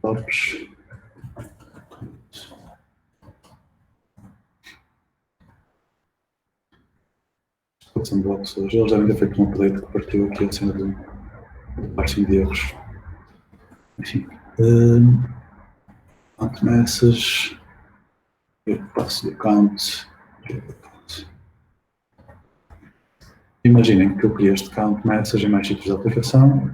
Corpos. Sandbox hoje. Eles devem ter feito um update que partiu aqui a cena do parsing de erros. Enfim. Count message. Passo de count. Imaginem que eu criei este count message em mais sítios da aplicação.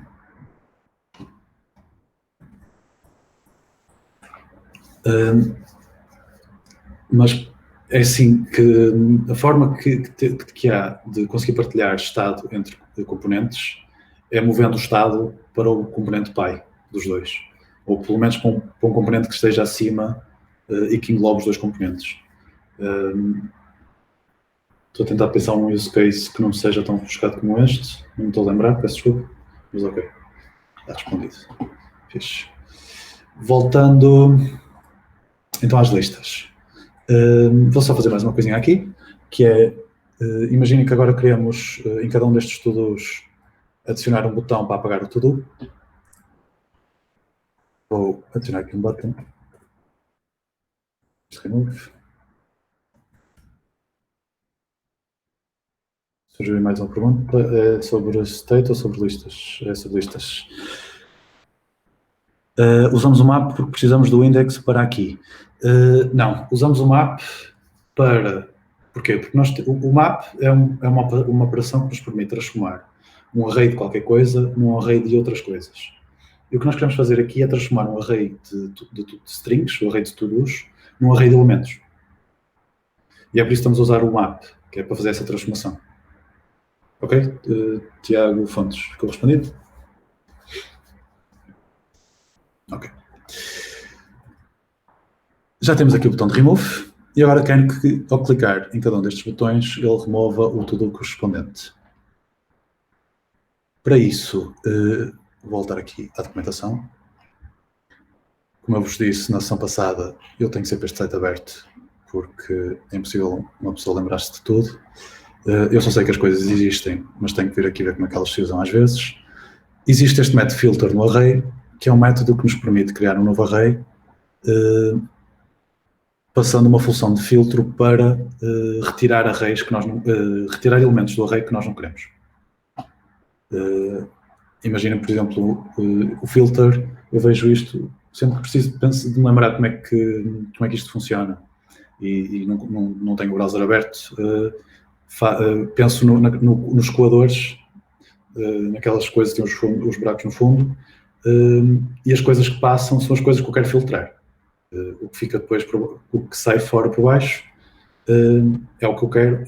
Mas é assim que a forma que há de conseguir partilhar estado entre componentes é movendo o estado para o componente pai dos dois. Ou pelo menos para um componente que esteja acima e que englobe os dois componentes. Estou a tentar pensar um use case que não seja tão rebuscado como este. Não me estou a lembrar, peço desculpa. Mas ok, está respondido. Fixe. Voltando então às listas. Vou só fazer mais uma coisinha aqui, que é, imaginem que agora queremos, em cada um destes to-dos, adicionar um botão para apagar o to-do. Vou adicionar aqui um button. Remove. Surgiu mais uma pergunta, é sobre state ou sobre listas? É sobre listas. Usamos o map porque precisamos do index para aqui. Não, usamos o map para... Porquê? Porque o map é uma operação que nos permite transformar um array de qualquer coisa num array de outras coisas. E o que nós queremos fazer aqui é transformar um array de strings, o array de to-dos, num array de elementos. E é por isso que estamos a usar o map, que é para fazer essa transformação. Ok? Tiago Fontes, ficou respondido? Ok. Já temos aqui o botão de remove. E agora quero que, ao clicar em cada um destes botões, ele remova o to-do correspondente. Para isso, vou voltar aqui à documentação. Como eu vos disse na sessão passada, eu tenho sempre este site aberto, porque é impossível uma pessoa lembrar-se de tudo. Eu só sei que as coisas existem, mas tenho que vir aqui ver como é que elas se usam às vezes. Existe este método filter no array, que é um método que nos permite criar um novo array, passando uma função de filtro para retirar arrays que nós não, retirar elementos do array que nós não queremos. Imaginem, por exemplo, o filter, eu vejo isto, sempre que preciso de me lembrar como é que isto funciona e não tenho o browser aberto, penso nos coadores, naquelas coisas que têm os buracos no fundo, e as coisas que passam são as coisas que eu quero filtrar. O que fica depois, o que sai fora por baixo, é o que eu quero,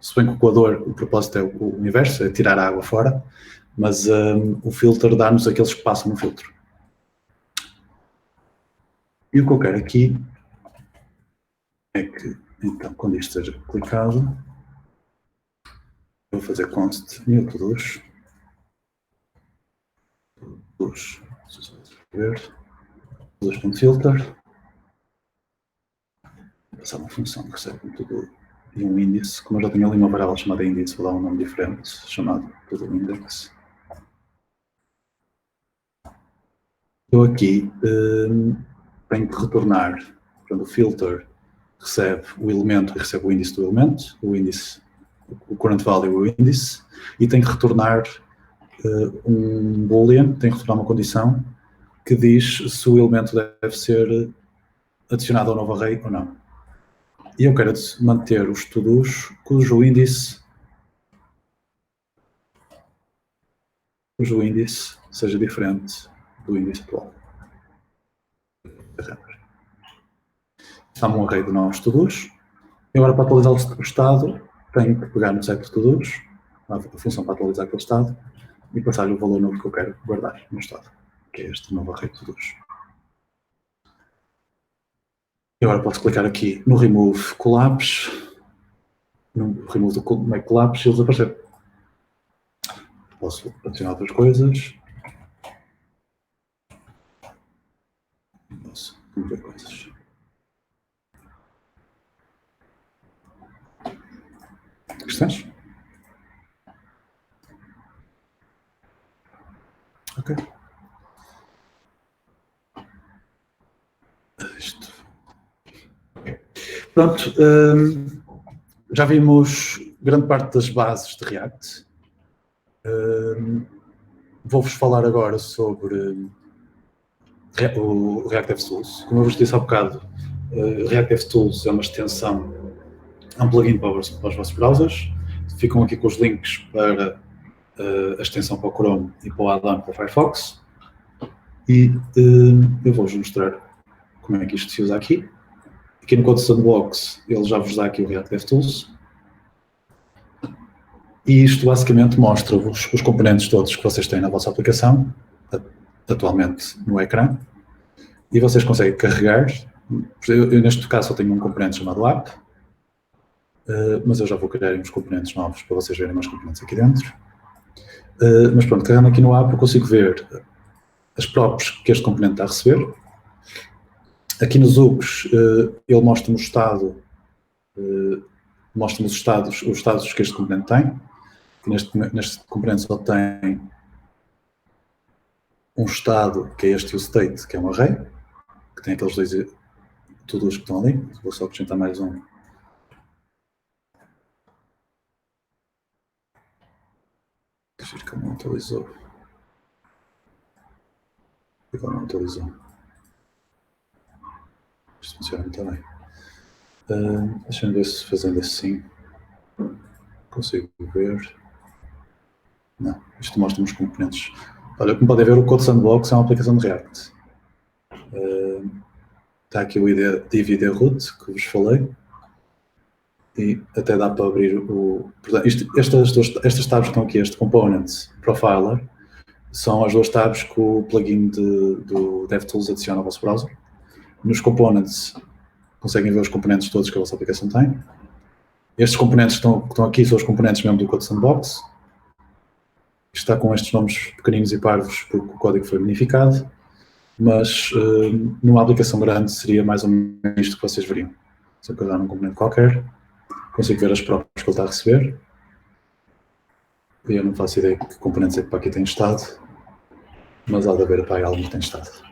se bem que o coador, o propósito é o inverso, é tirar a água fora, mas o filter dá-nos aqueles que passam no filtro. E o que eu quero aqui é que, então, quando isto esteja clicado, eu vou fazer const new to-dos, to-dos.filter, passar uma função que recebe um to-do e um índice. Como eu já tenho ali uma variável chamada índice, vou dar um nome diferente, chamado to-do index. Eu aqui tenho que retornar, portanto, o filter recebe o elemento e recebe o índice do elemento, o current value e o índice, e tem que retornar um boolean, tem que retornar uma condição que diz se o elemento deve ser adicionado ao novo array ou não. E eu quero manter os to-dos cujo índice seja diferente do índice atual. Está-me um array de novos to-dos. E agora, para atualizar o estado, tenho que pegar no set de to-dos, a função para atualizar aquele estado, e passar-lhe o valor novo que eu quero guardar no estado, que é este novo array de to-dos. E agora posso clicar aqui no remove collapse, no remove do make collapse e ele desaparecer. Posso adicionar outras coisas. Posso remover coisas. Questões? Ok. Pronto, já vimos grande parte das bases de React. Vou-vos falar agora sobre o React DevTools. Como eu vos disse há bocado, React DevTools é uma extensão, é um plugin para os vossos browsers. Ficam aqui com os links para a extensão para o Chrome e para o add-on para o Firefox. E eu vou-vos mostrar como é que isto se usa aqui. Aqui no Code Sandbox, ele já vos dá aqui o React DevTools. E isto basicamente mostra-vos os componentes todos que vocês têm na vossa aplicação, atualmente no ecrã, e vocês conseguem carregar. Eu neste caso só tenho um componente chamado app, mas eu já vou criar uns componentes novos para vocês verem mais componentes aqui dentro. Mas pronto, carregando aqui no app eu consigo ver as props que este componente está a receber. Aqui nos hooks ele mostra-me o estado, mostra-me os estados que este componente tem. Neste componente só tem um estado, que é este useState, que é um array, que tem aqueles dois todos que estão ali. Vou só acrescentar mais um. Deixa eu ver que ele não atualizou. Ele não atualizou. Isto funciona muito bem. Deixa-me ver se fazendo assim consigo ver. Não, isto mostra-me os componentes. Olha, como podem ver, o Code Sandbox é uma aplicação de React. Está aqui o div ID root, que vos falei. E até dá para abrir o... Portanto, estas tabs que estão aqui, este Component Profiler, são as duas tabs que o plugin do DevTools adiciona ao vosso browser. Nos Components, conseguem ver os componentes todos que a vossa aplicação tem. Estes componentes que estão aqui são os componentes mesmo do Code Sandbox. Está com estes nomes pequeninos e parvos porque o código foi modificado, mas numa aplicação grande seria mais ou menos isto que vocês veriam. Se eu carregar num componente qualquer, consigo ver as próprias que ele está a receber. E eu não faço ideia que componentes é que para aqui tem estado, mas há de haver para aí algum que tem estado.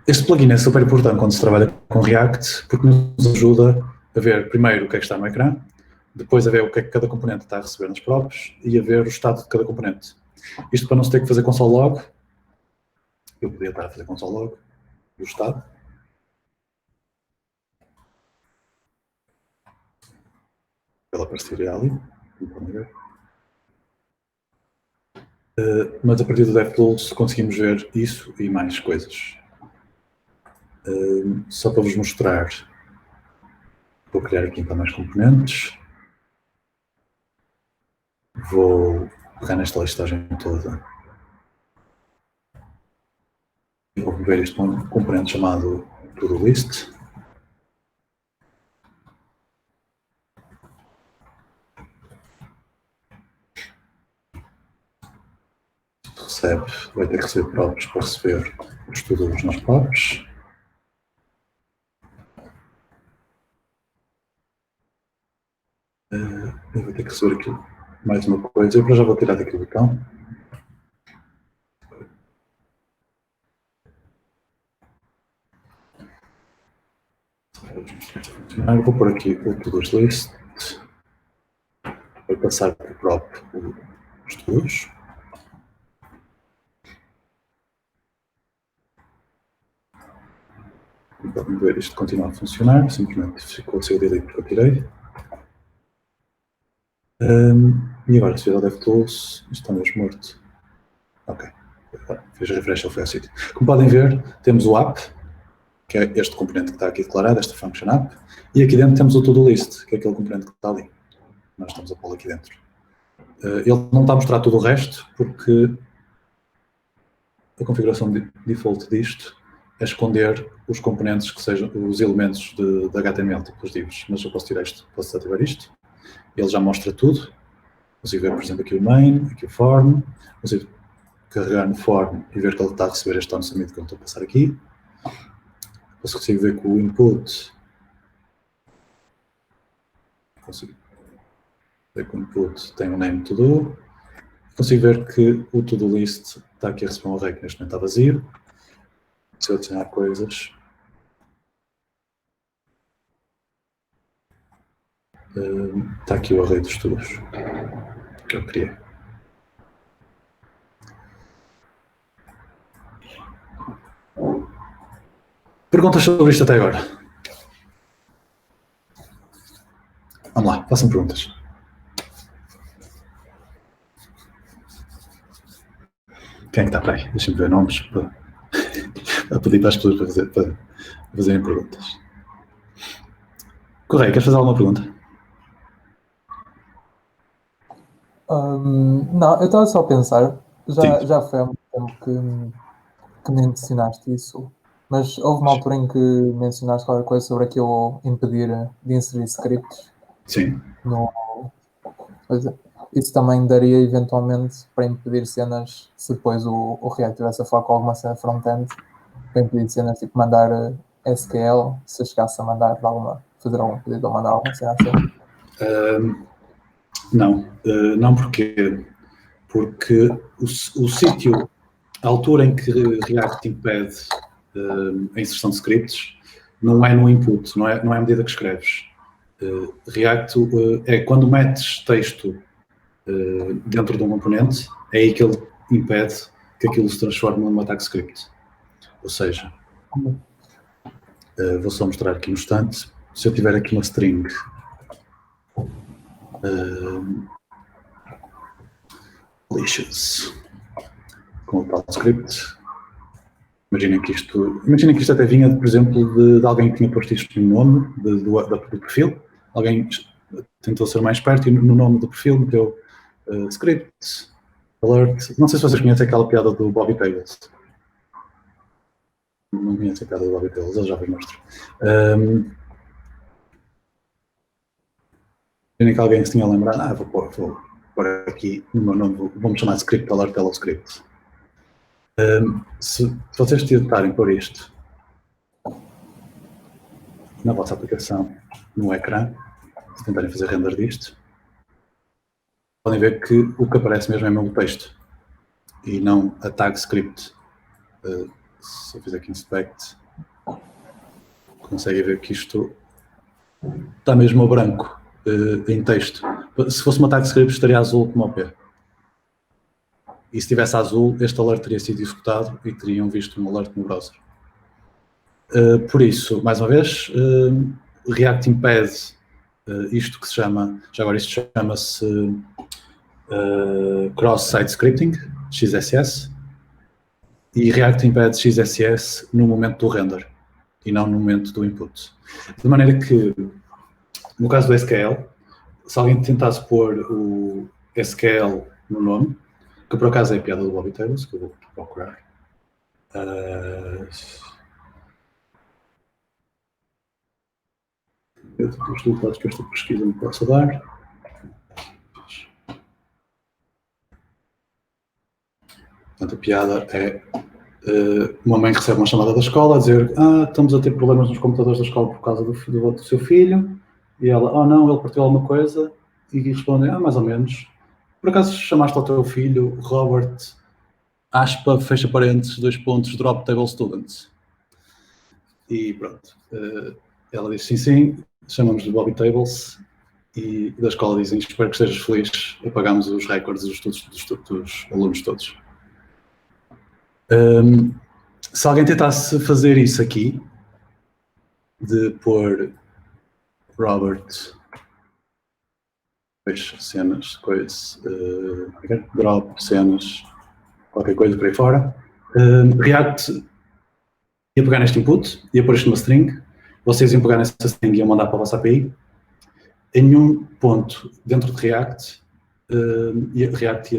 Este plugin é super importante quando se trabalha com React, porque nos ajuda a ver primeiro o que é que está no ecrã, depois a ver o que é que cada componente está a receber nos próprios e a ver o estado de cada componente. Isto para não se ter que fazer console log. Eu podia estar a fazer console log do estado. Ela apareceria ali. Mas a partir do DevTools conseguimos ver isso e mais coisas. Só para vos mostrar, vou criar aqui então mais componentes. Vou pegar nesta listagem toda e vou ver isto com um componente chamado TodoList. Vai ter que receber props para receber os todos nas props. Eu vou ter que receber aqui mais uma coisa. Eu já vou tirar daqui o botão. Vou pôr aqui o todos list. Vou passar para o prop os todos. Como podem ver, isto continua a funcionar. Simplesmente ficou sem o delete porque eu tirei. E agora, se vier ao DevTools, isto está mesmo morto. Ok. Fiz refresh, ele foi ao sítio. Como podem ver, temos o app, que é este componente que está aqui declarado, esta function app, e aqui dentro temos o TodoList, que é aquele componente que está ali. Nós estamos a pô-lo aqui dentro. Ele não está a mostrar todo o resto, porque a configuração default disto é esconder os componentes que sejam os elementos de HTML, tipo os divs. Mas eu posso tirar isto, posso desativar isto. Ele já mostra tudo. Consigo ver, por exemplo, aqui o main, aqui o form. Consigo carregar no form e ver que ele está a receber este on-submit que eu estou a passar aqui. Consigo ver que o input. Consigo ver que o input tem o name todo. Consigo ver que o TodoList está aqui a receber um array que neste momento está vazio. se eu adicionar coisas, está aqui o array de estudos que eu criei. Perguntas sobre isto até agora? Vamos lá, façam perguntas. Quem é que está para aí? Deixa-me ver nomes para pedir para as pessoas para fazerem perguntas. Correia, queres fazer alguma pergunta? Não, eu estava só a pensar, já foi há muito tempo que mencionaste isso, mas houve uma altura em que mencionaste qualquer coisa sobre aquilo impedir de inserir scripts. Sim. Isso também daria eventualmente para impedir cenas, se depois o React tivesse a falar com alguma cena front-end, para impedir cenas tipo mandar SQL, se chegasse a mandar fazer algum pedido ou mandar alguma cena assim. Não porque o sítio, a altura em que React impede a inserção de scripts, não é no input, não é à medida que escreves. React é quando metes texto dentro de um componente, é aí que ele impede que aquilo se transforme num ataque script. Ou seja, vou só mostrar aqui no instante, se eu tiver aqui uma string malicious com o tal script, imaginem que isto até vinha, por exemplo, de alguém que tinha posto isto no nome do perfil, alguém tentou ser mais esperto e no nome do perfil meteu script, alert. Não sei se vocês conhecem aquela piada do Bobby Tables. Não conhecem a piada do Bobby Tables, eu já vos mostro. Que alguém se tinha lembrado, vou pôr aqui no meu nome, vamos chamar de script alert hello script. Se vocês tentarem pôr isto na vossa aplicação, no ecrã, se tentarem fazer render disto, podem ver que o que aparece mesmo é mesmo o texto e não a tag script. Se eu fizer aqui inspect, conseguem ver que isto está mesmo a branco em texto. Se fosse uma tag script estaria azul como o P. E se tivesse azul, este alert teria sido executado e teriam visto um alert no browser. Por isso, mais uma vez, React impede isto que se chama, já agora isto chama-se Cross-Site Scripting, XSS, e React impede XSS no momento do render e não no momento do input. De maneira que, no caso do SQL, se alguém tentasse pôr o SQL no nome, que por acaso é a piada do Bobby Tables, que eu vou procurar. Os resultados que esta pesquisa me possa dar. Portanto, a piada é uma mãe recebe uma chamada da escola a dizer estamos a ter problemas nos computadores da escola por causa do seu filho, e ela, não, ele partiu alguma coisa, e respondem, mais ou menos. Por acaso chamaste ao teu filho Robert, aspa, fecha parênteses, 2 pontos, drop table students. E pronto. Ela diz sim, chamamos de Bobby Tables, e da escola dizem, espero que estejas feliz, apagamos os recordes dos estudos dos alunos todos. Se alguém tentasse fazer isso aqui, de pôr Robert, cenas, coisas, drop, cenas, qualquer coisa por aí fora, React ia pegar neste input, ia pôr isto numa string, vocês iam pegar nessa string e iam mandar para a vossa API. Em nenhum ponto dentro de React, React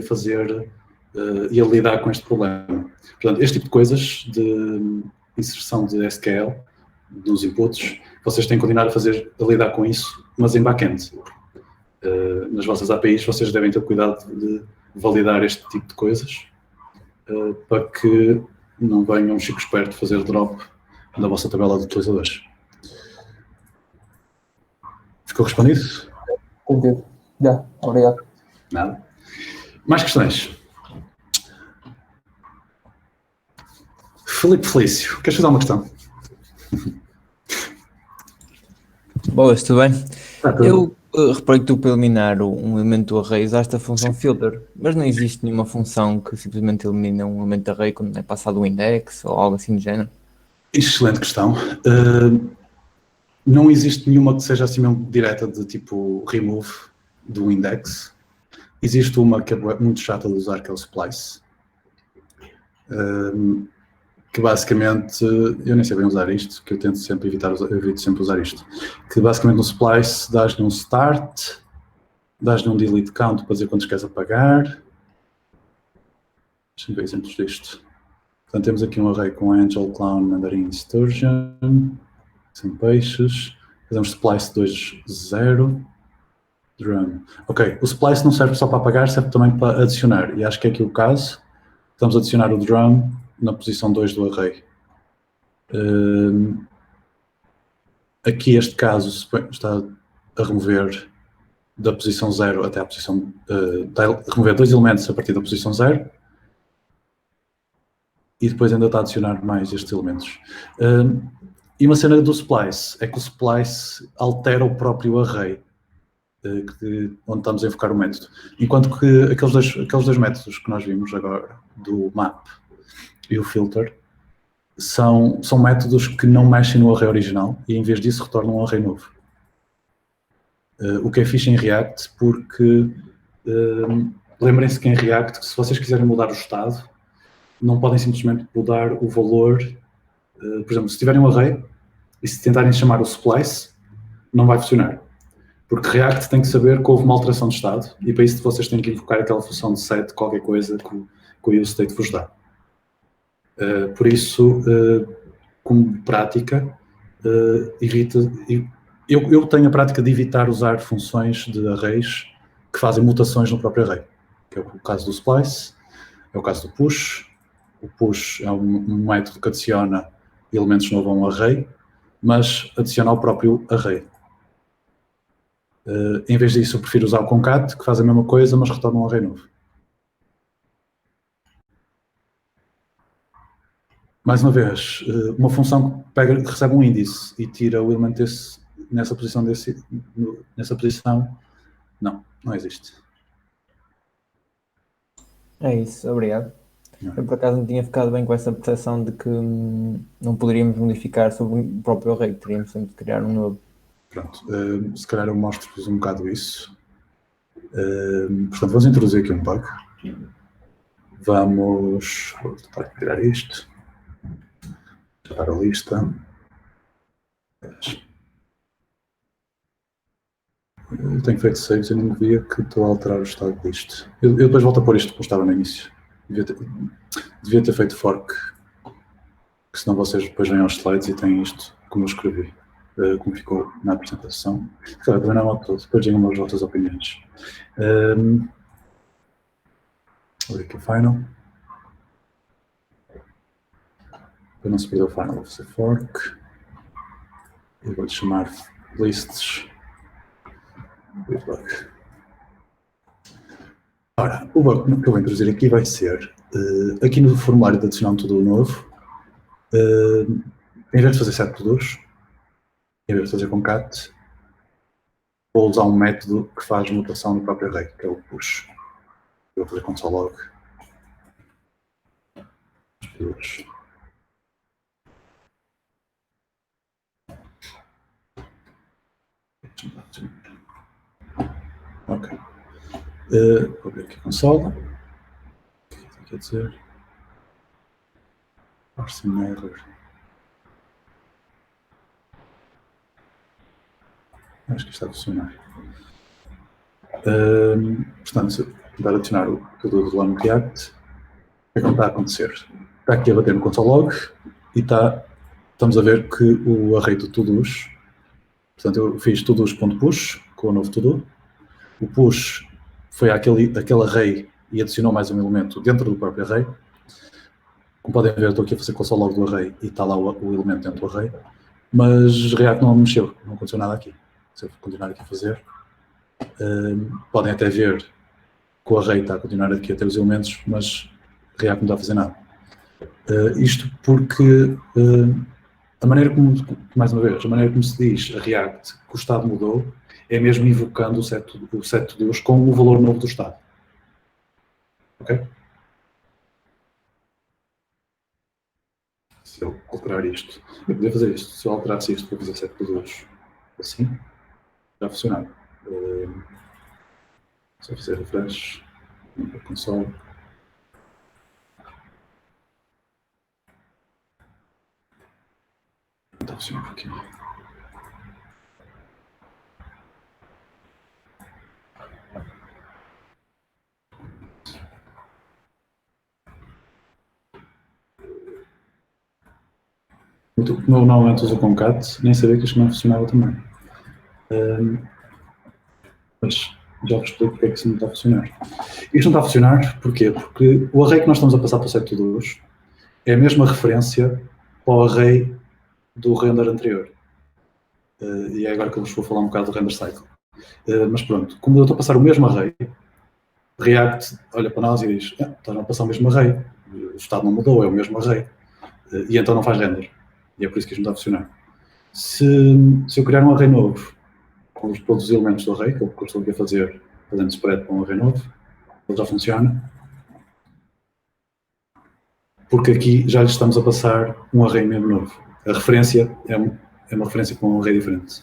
ia lidar com este problema. Portanto, este tipo de coisas de inserção de SQL nos inputs, vocês têm que continuar a lidar com isso, mas em back-end. Nas vossas APIs, vocês devem ter cuidado de validar este tipo de coisas para que não venha um chico esperto fazer drop na vossa tabela de utilizadores. Ficou respondido? Entendi. Já, obrigado. Nada. Mais questões? Filipe Felício, queres fazer uma questão? Boas, tudo bem? Tá tudo. Eu reparei que tu para eliminar um elemento do array usaste a função filter, mas não existe nenhuma função que simplesmente elimina um elemento do array quando é passado um index ou algo assim do género? Excelente questão. Não existe nenhuma que seja assim mesmo direta de tipo remove do index. Existe uma que é muito chata de usar, que é o splice. Que basicamente, eu nem sei bem usar isto, que eu tento sempre evito sempre usar isto. Que basicamente no splice dás-lhe um start, dás-lhe um delete count para dizer quantos queres apagar. Deixa-me ver exemplos disto. Portanto, temos aqui um array com Angel, Clown, Mandarin, Sturgeon, sem peixes. Fazemos splice 2.0, drum. Ok, o splice não serve só para apagar, serve também para adicionar. E acho que é aqui o caso. Estamos a adicionar o drum na posição 2 do array. Aqui este caso está a remover da posição 0 até a posição... está a remover 2 elementos a partir da posição 0. E depois ainda está a adicionar mais estes elementos. E uma cena do splice é que o splice altera o próprio array onde estamos a invocar o método. Enquanto que aqueles dois métodos que nós vimos agora, do map e o filter, são métodos que não mexem no array original e em vez disso retornam um array novo. O que é fixe em React porque lembrem-se que em React, se vocês quiserem mudar o estado, não podem simplesmente mudar o valor. Por exemplo, se tiverem um array e se tentarem chamar o splice, não vai funcionar. Porque React tem que saber que houve uma alteração de estado e para isso vocês têm que invocar aquela função de set qualquer coisa que o useState vos dá. Por isso, como prática, eu tenho a prática de evitar usar funções de arrays que fazem mutações no próprio array, que é o caso do splice, é o caso do push. O push é um método que adiciona elementos novos a um array, mas adiciona ao próprio array. Em vez disso, eu prefiro usar o concat, que faz a mesma coisa, mas retorna um array novo. Mais uma vez, uma função que recebe um índice e tira o elemento nessa posição, não existe. É isso, obrigado. Eu por acaso não tinha ficado bem com essa percepção de que não poderíamos modificar sobre o próprio array, teríamos sempre de criar um novo. Pronto, se calhar eu mostro-vos um bocado isso. Portanto, vamos introduzir aqui um bug. Vou tentar tirar isto. Para a lista. Eu tenho feito saves e não via que estou a alterar o estado disto. Eu depois volto a pôr isto como estava no início. Devia ter feito fork, que senão vocês depois vêm aos slides e têm isto como eu escrevi, como ficou na apresentação. Claro, também não é mal todo, depois digam-me as vossas opiniões. Vou ver aqui o final. Para não se perder o final, vou fazer fork. Eu vou-lhe chamar lists with bug. Ora, o bug que eu vou introduzir aqui vai ser, aqui no formulário de adicionar um to-do novo, em vez de fazer set to-dos, em vez de fazer concat, vou usar um método que faz mutação no próprio array, que é o push. Eu vou fazer console log. Ok. Vou abrir aqui a consola. O que quer dizer? Parsing error. Acho que está a funcionar. Portanto, se eu tentar adicionar o to-do do Lame React, o que é que está a acontecer? Está aqui a bater no console log e estamos a ver que o array de to-dos, portanto, eu fiz to-dos.push com o novo to-do. O push foi aquele array e adicionou mais um elemento dentro do próprio array. Como podem ver, estou aqui a fazer console log do array e está lá o elemento dentro do array. Mas React não mexeu, não aconteceu nada aqui. Se eu continuar aqui a fazer, podem até ver que o array está a continuar aqui a ter os elementos, mas React não está a fazer nada. Isto porque a maneira como, mais uma vez, a maneira como se diz a React que o Estado mudou é mesmo invocando o set2 com o valor novo do Estado. Ok? Se eu alterar isto, eu podia fazer isto. Se eu alterasse isto para fazer set2 assim, já funcionava. Só fazer refresh no console. Não está a funcionar aqui. Como eu normalmente uso o concat, nem sabia que isto não funcionava também. Mas já vos explico porque é que isso não está a funcionar. Isto não está a funcionar porquê? Porque o array que nós estamos a passar para o set2 é a mesma referência para o array do render anterior. E é agora que eu vos vou falar um bocado do render cycle. Mas pronto, como eu estou a passar o mesmo array, React olha para nós e diz, estás a passar o mesmo array, o estado não mudou, é o mesmo array. E então não faz render. E é por isso que isto não está a funcionar. Se eu criar um array novo, com todos os elementos do array, que eu estou aqui a fazer, fazendo spread para um array novo, ele já funciona. Porque aqui já lhe estamos a passar um array mesmo novo. A referência é uma referência para um array diferente.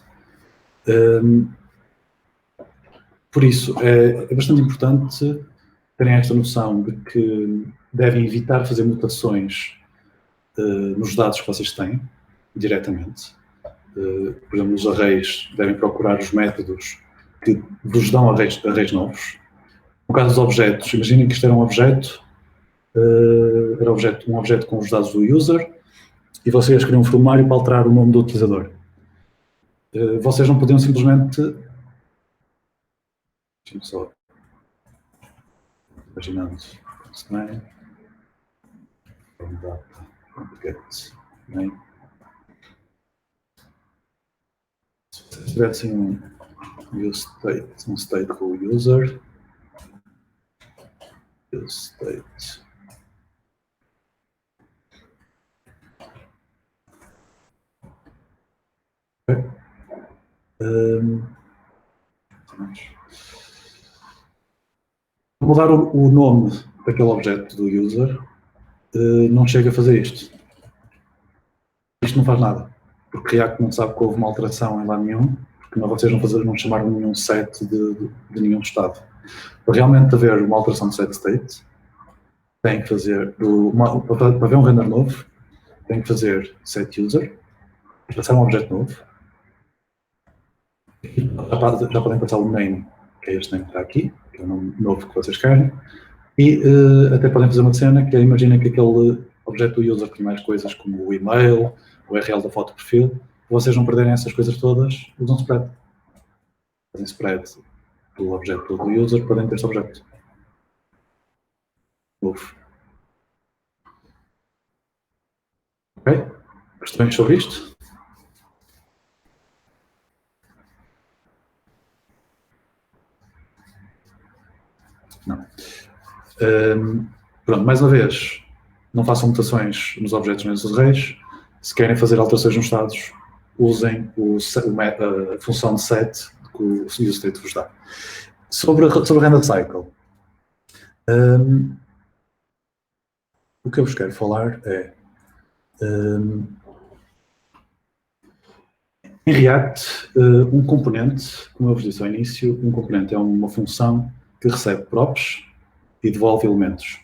Por isso, é bastante importante terem esta noção de que devem evitar fazer mutações nos dados que vocês têm, diretamente. Por exemplo, os arrays devem procurar os métodos que vos dão arrays novos. No caso dos objetos, imaginem que isto era um objeto, um objeto com os dados do user, e vocês criam um formulário para alterar o nome do utilizador. Vocês não podiam simplesmente... Deixa-me só... Imaginando... Name... From data... Get... Name... Se vocês tivessem um state com o user... State... Okay. Mudar o nome daquele objeto do user não chega a fazer isto. Isto não faz nada, porque React não sabe que houve uma alteração em lá nenhum, porque vocês não chamaram nenhum set de nenhum estado. Para realmente haver uma alteração de set state, tem que fazer, para haver um render novo, tem que fazer set user, passar um objeto novo. Já podem passar o name, que é este name que está aqui, que é o nome novo que vocês querem, e até podem fazer uma cena que é, imaginem que aquele objeto do user tem mais coisas como o e-mail, o URL da foto de perfil, para vocês não perderem essas coisas todas, usam spread. Fazem spread do objeto do user para dentro deste objeto novo. Ok? Questões sobre isto? Não. Pronto, mais uma vez, não façam mutações nos objetos nem nos arrays. Se querem fazer alterações nos estados, usem a função de set que o useState vos dá. Sobre o render cycle, o que eu vos quero falar é em React, um componente, como eu vos disse ao início, um componente é uma função que recebe props e devolve elementos.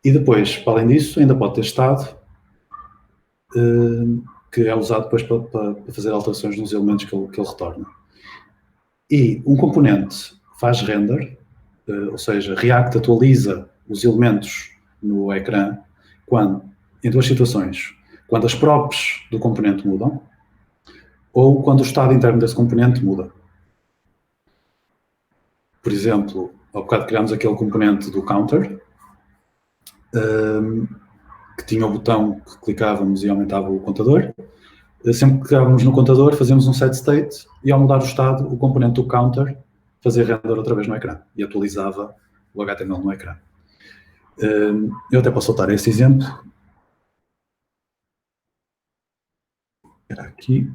E depois, para além disso, ainda pode ter estado, que é usado depois para fazer alterações nos elementos que ele retorna. E um componente faz render, ou seja, React atualiza os elementos no ecrã em duas situações. Quando as props do componente mudam ou quando o estado interno desse componente muda. Por exemplo, há bocado criámos aquele componente do counter, que tinha o botão que clicávamos e aumentava o contador. Sempre que clicávamos no contador, fazíamos um set state e ao mudar o estado, o componente do counter fazia render outra vez no ecrã e atualizava o HTML no ecrã. Eu até posso soltar esse exemplo. Era aqui.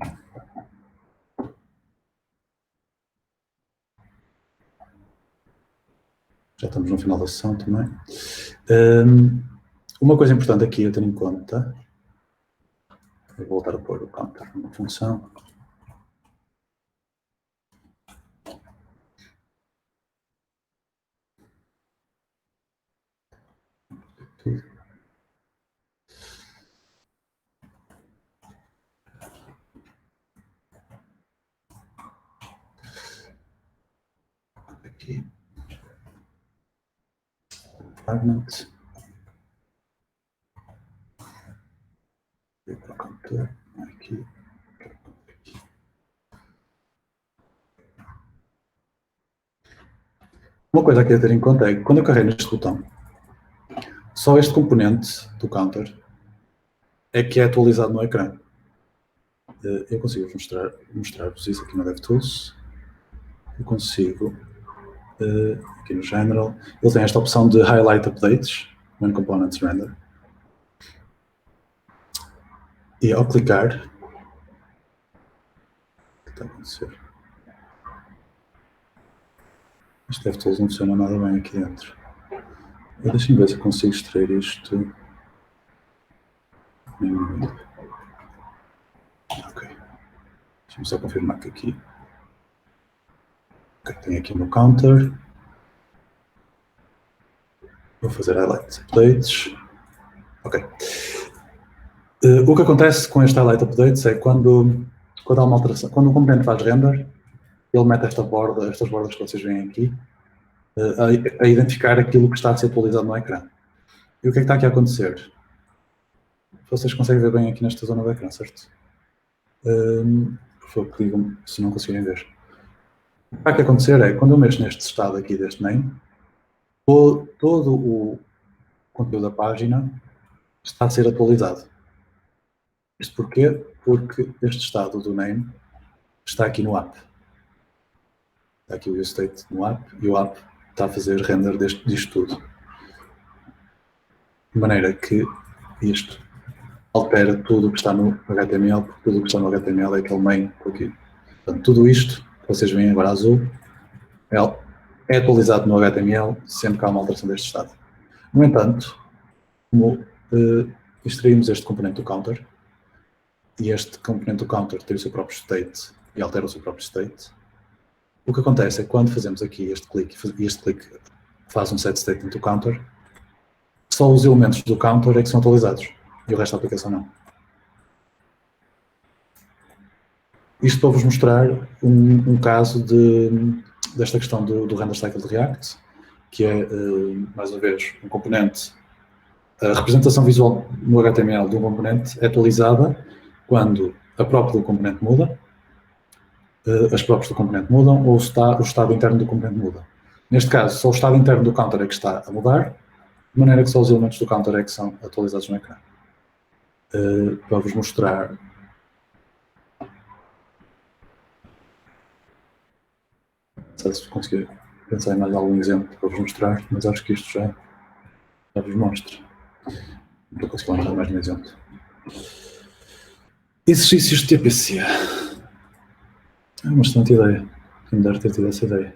Já estamos no final da sessão também. Uma coisa importante aqui a ter em conta, vou voltar a pôr o counter numa função. Aqui. Fragment. Aqui. Uma coisa aqui a ter em conta é que quando eu carrego neste botão, só este componente do counter é que é atualizado no ecrã. Eu consigo mostrar-vos isso aqui no DevTools. Eu consigo, aqui no General, ele tem esta opção de Highlight Updates, when Components Render. E ao clicar, o que está a acontecer? Este DevTools não funciona nada bem aqui dentro. Deixa-me ver se eu consigo extrair isto. Ok. Deixa-me só confirmar que aqui. Ok, tenho aqui o meu counter. Vou fazer highlight updates. Ok. O que acontece com este highlight updates é quando há uma alteração, quando o componente faz render, ele mete estas bordas que vocês veem aqui, a identificar aquilo que está a ser atualizado no ecrã. E o que é que está aqui a acontecer? Vocês conseguem ver bem aqui nesta zona do ecrã, certo? Por favor, digam se não conseguirem ver. O que está aqui a acontecer é, quando eu mexo neste estado aqui deste name, todo o conteúdo da página está a ser atualizado. Isto porquê? Porque este estado do name está aqui no app. Está aqui o useState no app e o app está a fazer render disto tudo. De maneira que isto altera tudo o que está no HTML, porque tudo o que está no HTML é aquele main aqui. Portanto, tudo isto que vocês veem agora azul é atualizado no HTML sempre que há uma alteração deste estado. No entanto, como extraímos este componente do counter, e este componente do counter tem o seu próprio state e altera o seu próprio state, o que acontece é que quando fazemos aqui este clique faz um set state into counter, só os elementos do counter é que são atualizados e o resto da aplicação não. Isto para vos mostrar um caso desta questão do render cycle de React, que é, mais uma vez, um componente. A representação visual no HTML de um componente é atualizada quando a própria do componente muda, as próprias do componente mudam ou o estado interno do componente muda. Neste caso, só o estado interno do counter é que está a mudar, de maneira que só os elementos do counter é que são atualizados no ecrã. Para vos mostrar. Não sei se conseguir pensar em mais algum exemplo para vos mostrar, mas acho que isto já vos mostra. Não estou conseguindo lembrar mais um exemplo. Exercícios de TPC. É uma excelente ideia. Quem me dera ter tido essa ideia.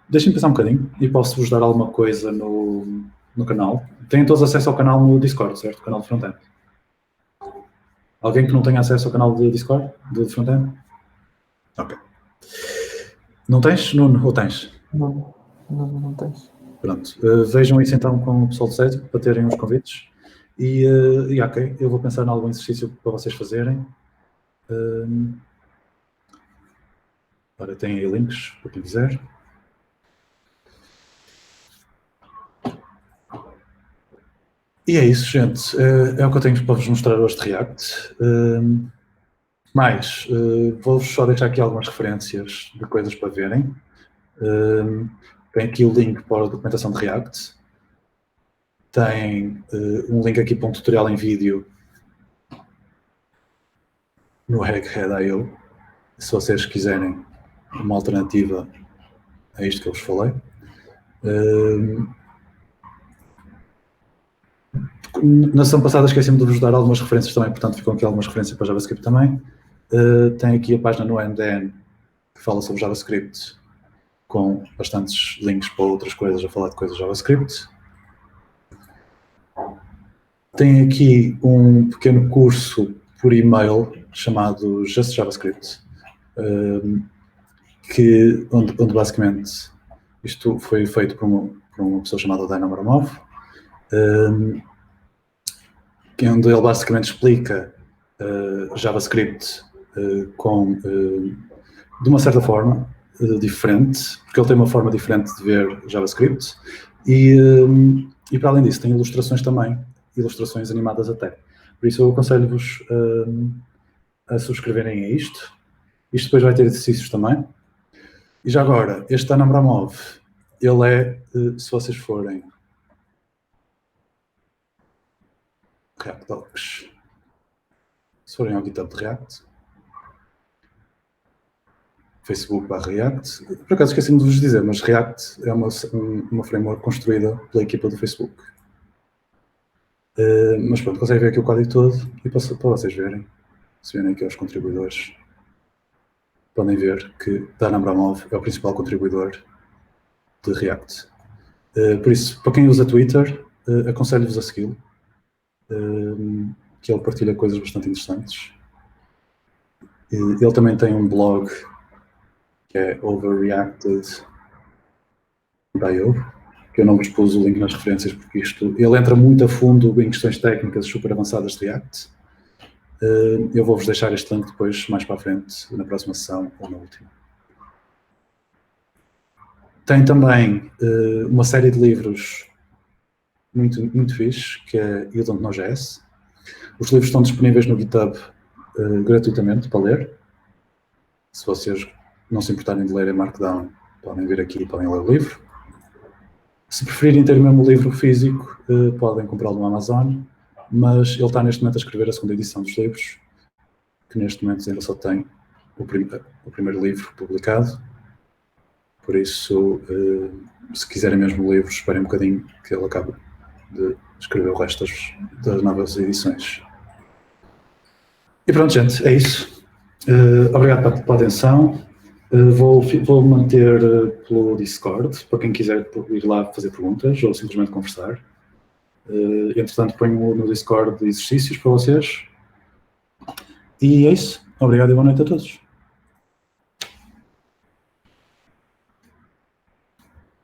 Deixem-me pensar um bocadinho e posso-vos dar alguma coisa no canal. Têm todos acesso ao canal no Discord, certo? O canal de Frontend. Alguém que não tenha acesso ao canal de Discord, do Frontend? Ok. Não tens, Nuno? Ou tens? Não tens. Pronto. Vejam isso então com o pessoal do SESI para terem os convites. E ok, eu vou pensar em algum exercício para vocês fazerem. Agora tem aí links para quem quiser. E é isso, gente. É o que eu tenho para vos mostrar hoje de React. Vou-vos só deixar aqui algumas referências de coisas para verem. Tem aqui o link para a documentação de React. Tem um link aqui para um tutorial em vídeo no Egghead.io, se vocês quiserem uma alternativa a isto que eu vos falei. Na sessão passada esqueci-me de vos dar algumas referências também, portanto ficam aqui algumas referências para JavaScript também. Tem aqui a página no NDN que fala sobre JavaScript, com bastantes links para outras coisas, a falar de coisas JavaScript. Tem aqui um pequeno curso por e-mail chamado Just JavaScript, onde basicamente isto foi feito por uma pessoa chamada Dana Abramov, onde ele basicamente explica JavaScript de uma certa forma diferente, porque ele tem uma forma diferente de ver JavaScript, e para além disso tem ilustrações também, ilustrações animadas até. Por isso eu aconselho-vos a subscreverem a isto. Isto depois vai ter exercícios também. E já agora, este Dan Abramov, ele é, se vocês forem React Docs, se forem ao GitHub de React, Facebook/React, por acaso esqueci-me de vos dizer, mas React é uma framework construída pela equipa do Facebook. Mas pronto, conseguem ver aqui o código todo e para vocês verem, se virem aqui aos contribuidores, podem ver que Dan Abramov é o principal contribuidor de React. Por isso, para quem usa Twitter, aconselho-vos a segui-lo, que ele partilha coisas bastante interessantes. Ele também tem um blog que é Overreacted.io, que eu não vos pus o link nas referências, porque ele entra muito a fundo em questões técnicas super avançadas de React. Eu vou-vos deixar este link depois, mais para a frente, na próxima sessão ou na última. Tem também uma série de livros muito, muito fixe, que é You Don't Know JS. Os livros estão disponíveis no GitHub gratuitamente para ler. Se vocês não se importarem de ler em Markdown, podem vir aqui e podem ler o livro. Se preferirem ter o mesmo livro físico, podem comprá-lo no Amazon, mas ele está neste momento a escrever a segunda edição dos livros, que neste momento ainda só tem o primeiro livro publicado. Por isso, se quiserem mesmo o livro, esperem um bocadinho que ele acabe de escrever o resto das novas edições. E pronto, gente, é isso. Obrigado pela atenção. Vou manter pelo Discord, para quem quiser ir lá fazer perguntas ou simplesmente conversar. Entretanto, ponho no Discord exercícios para vocês. E é isso. Obrigado e boa noite a todos.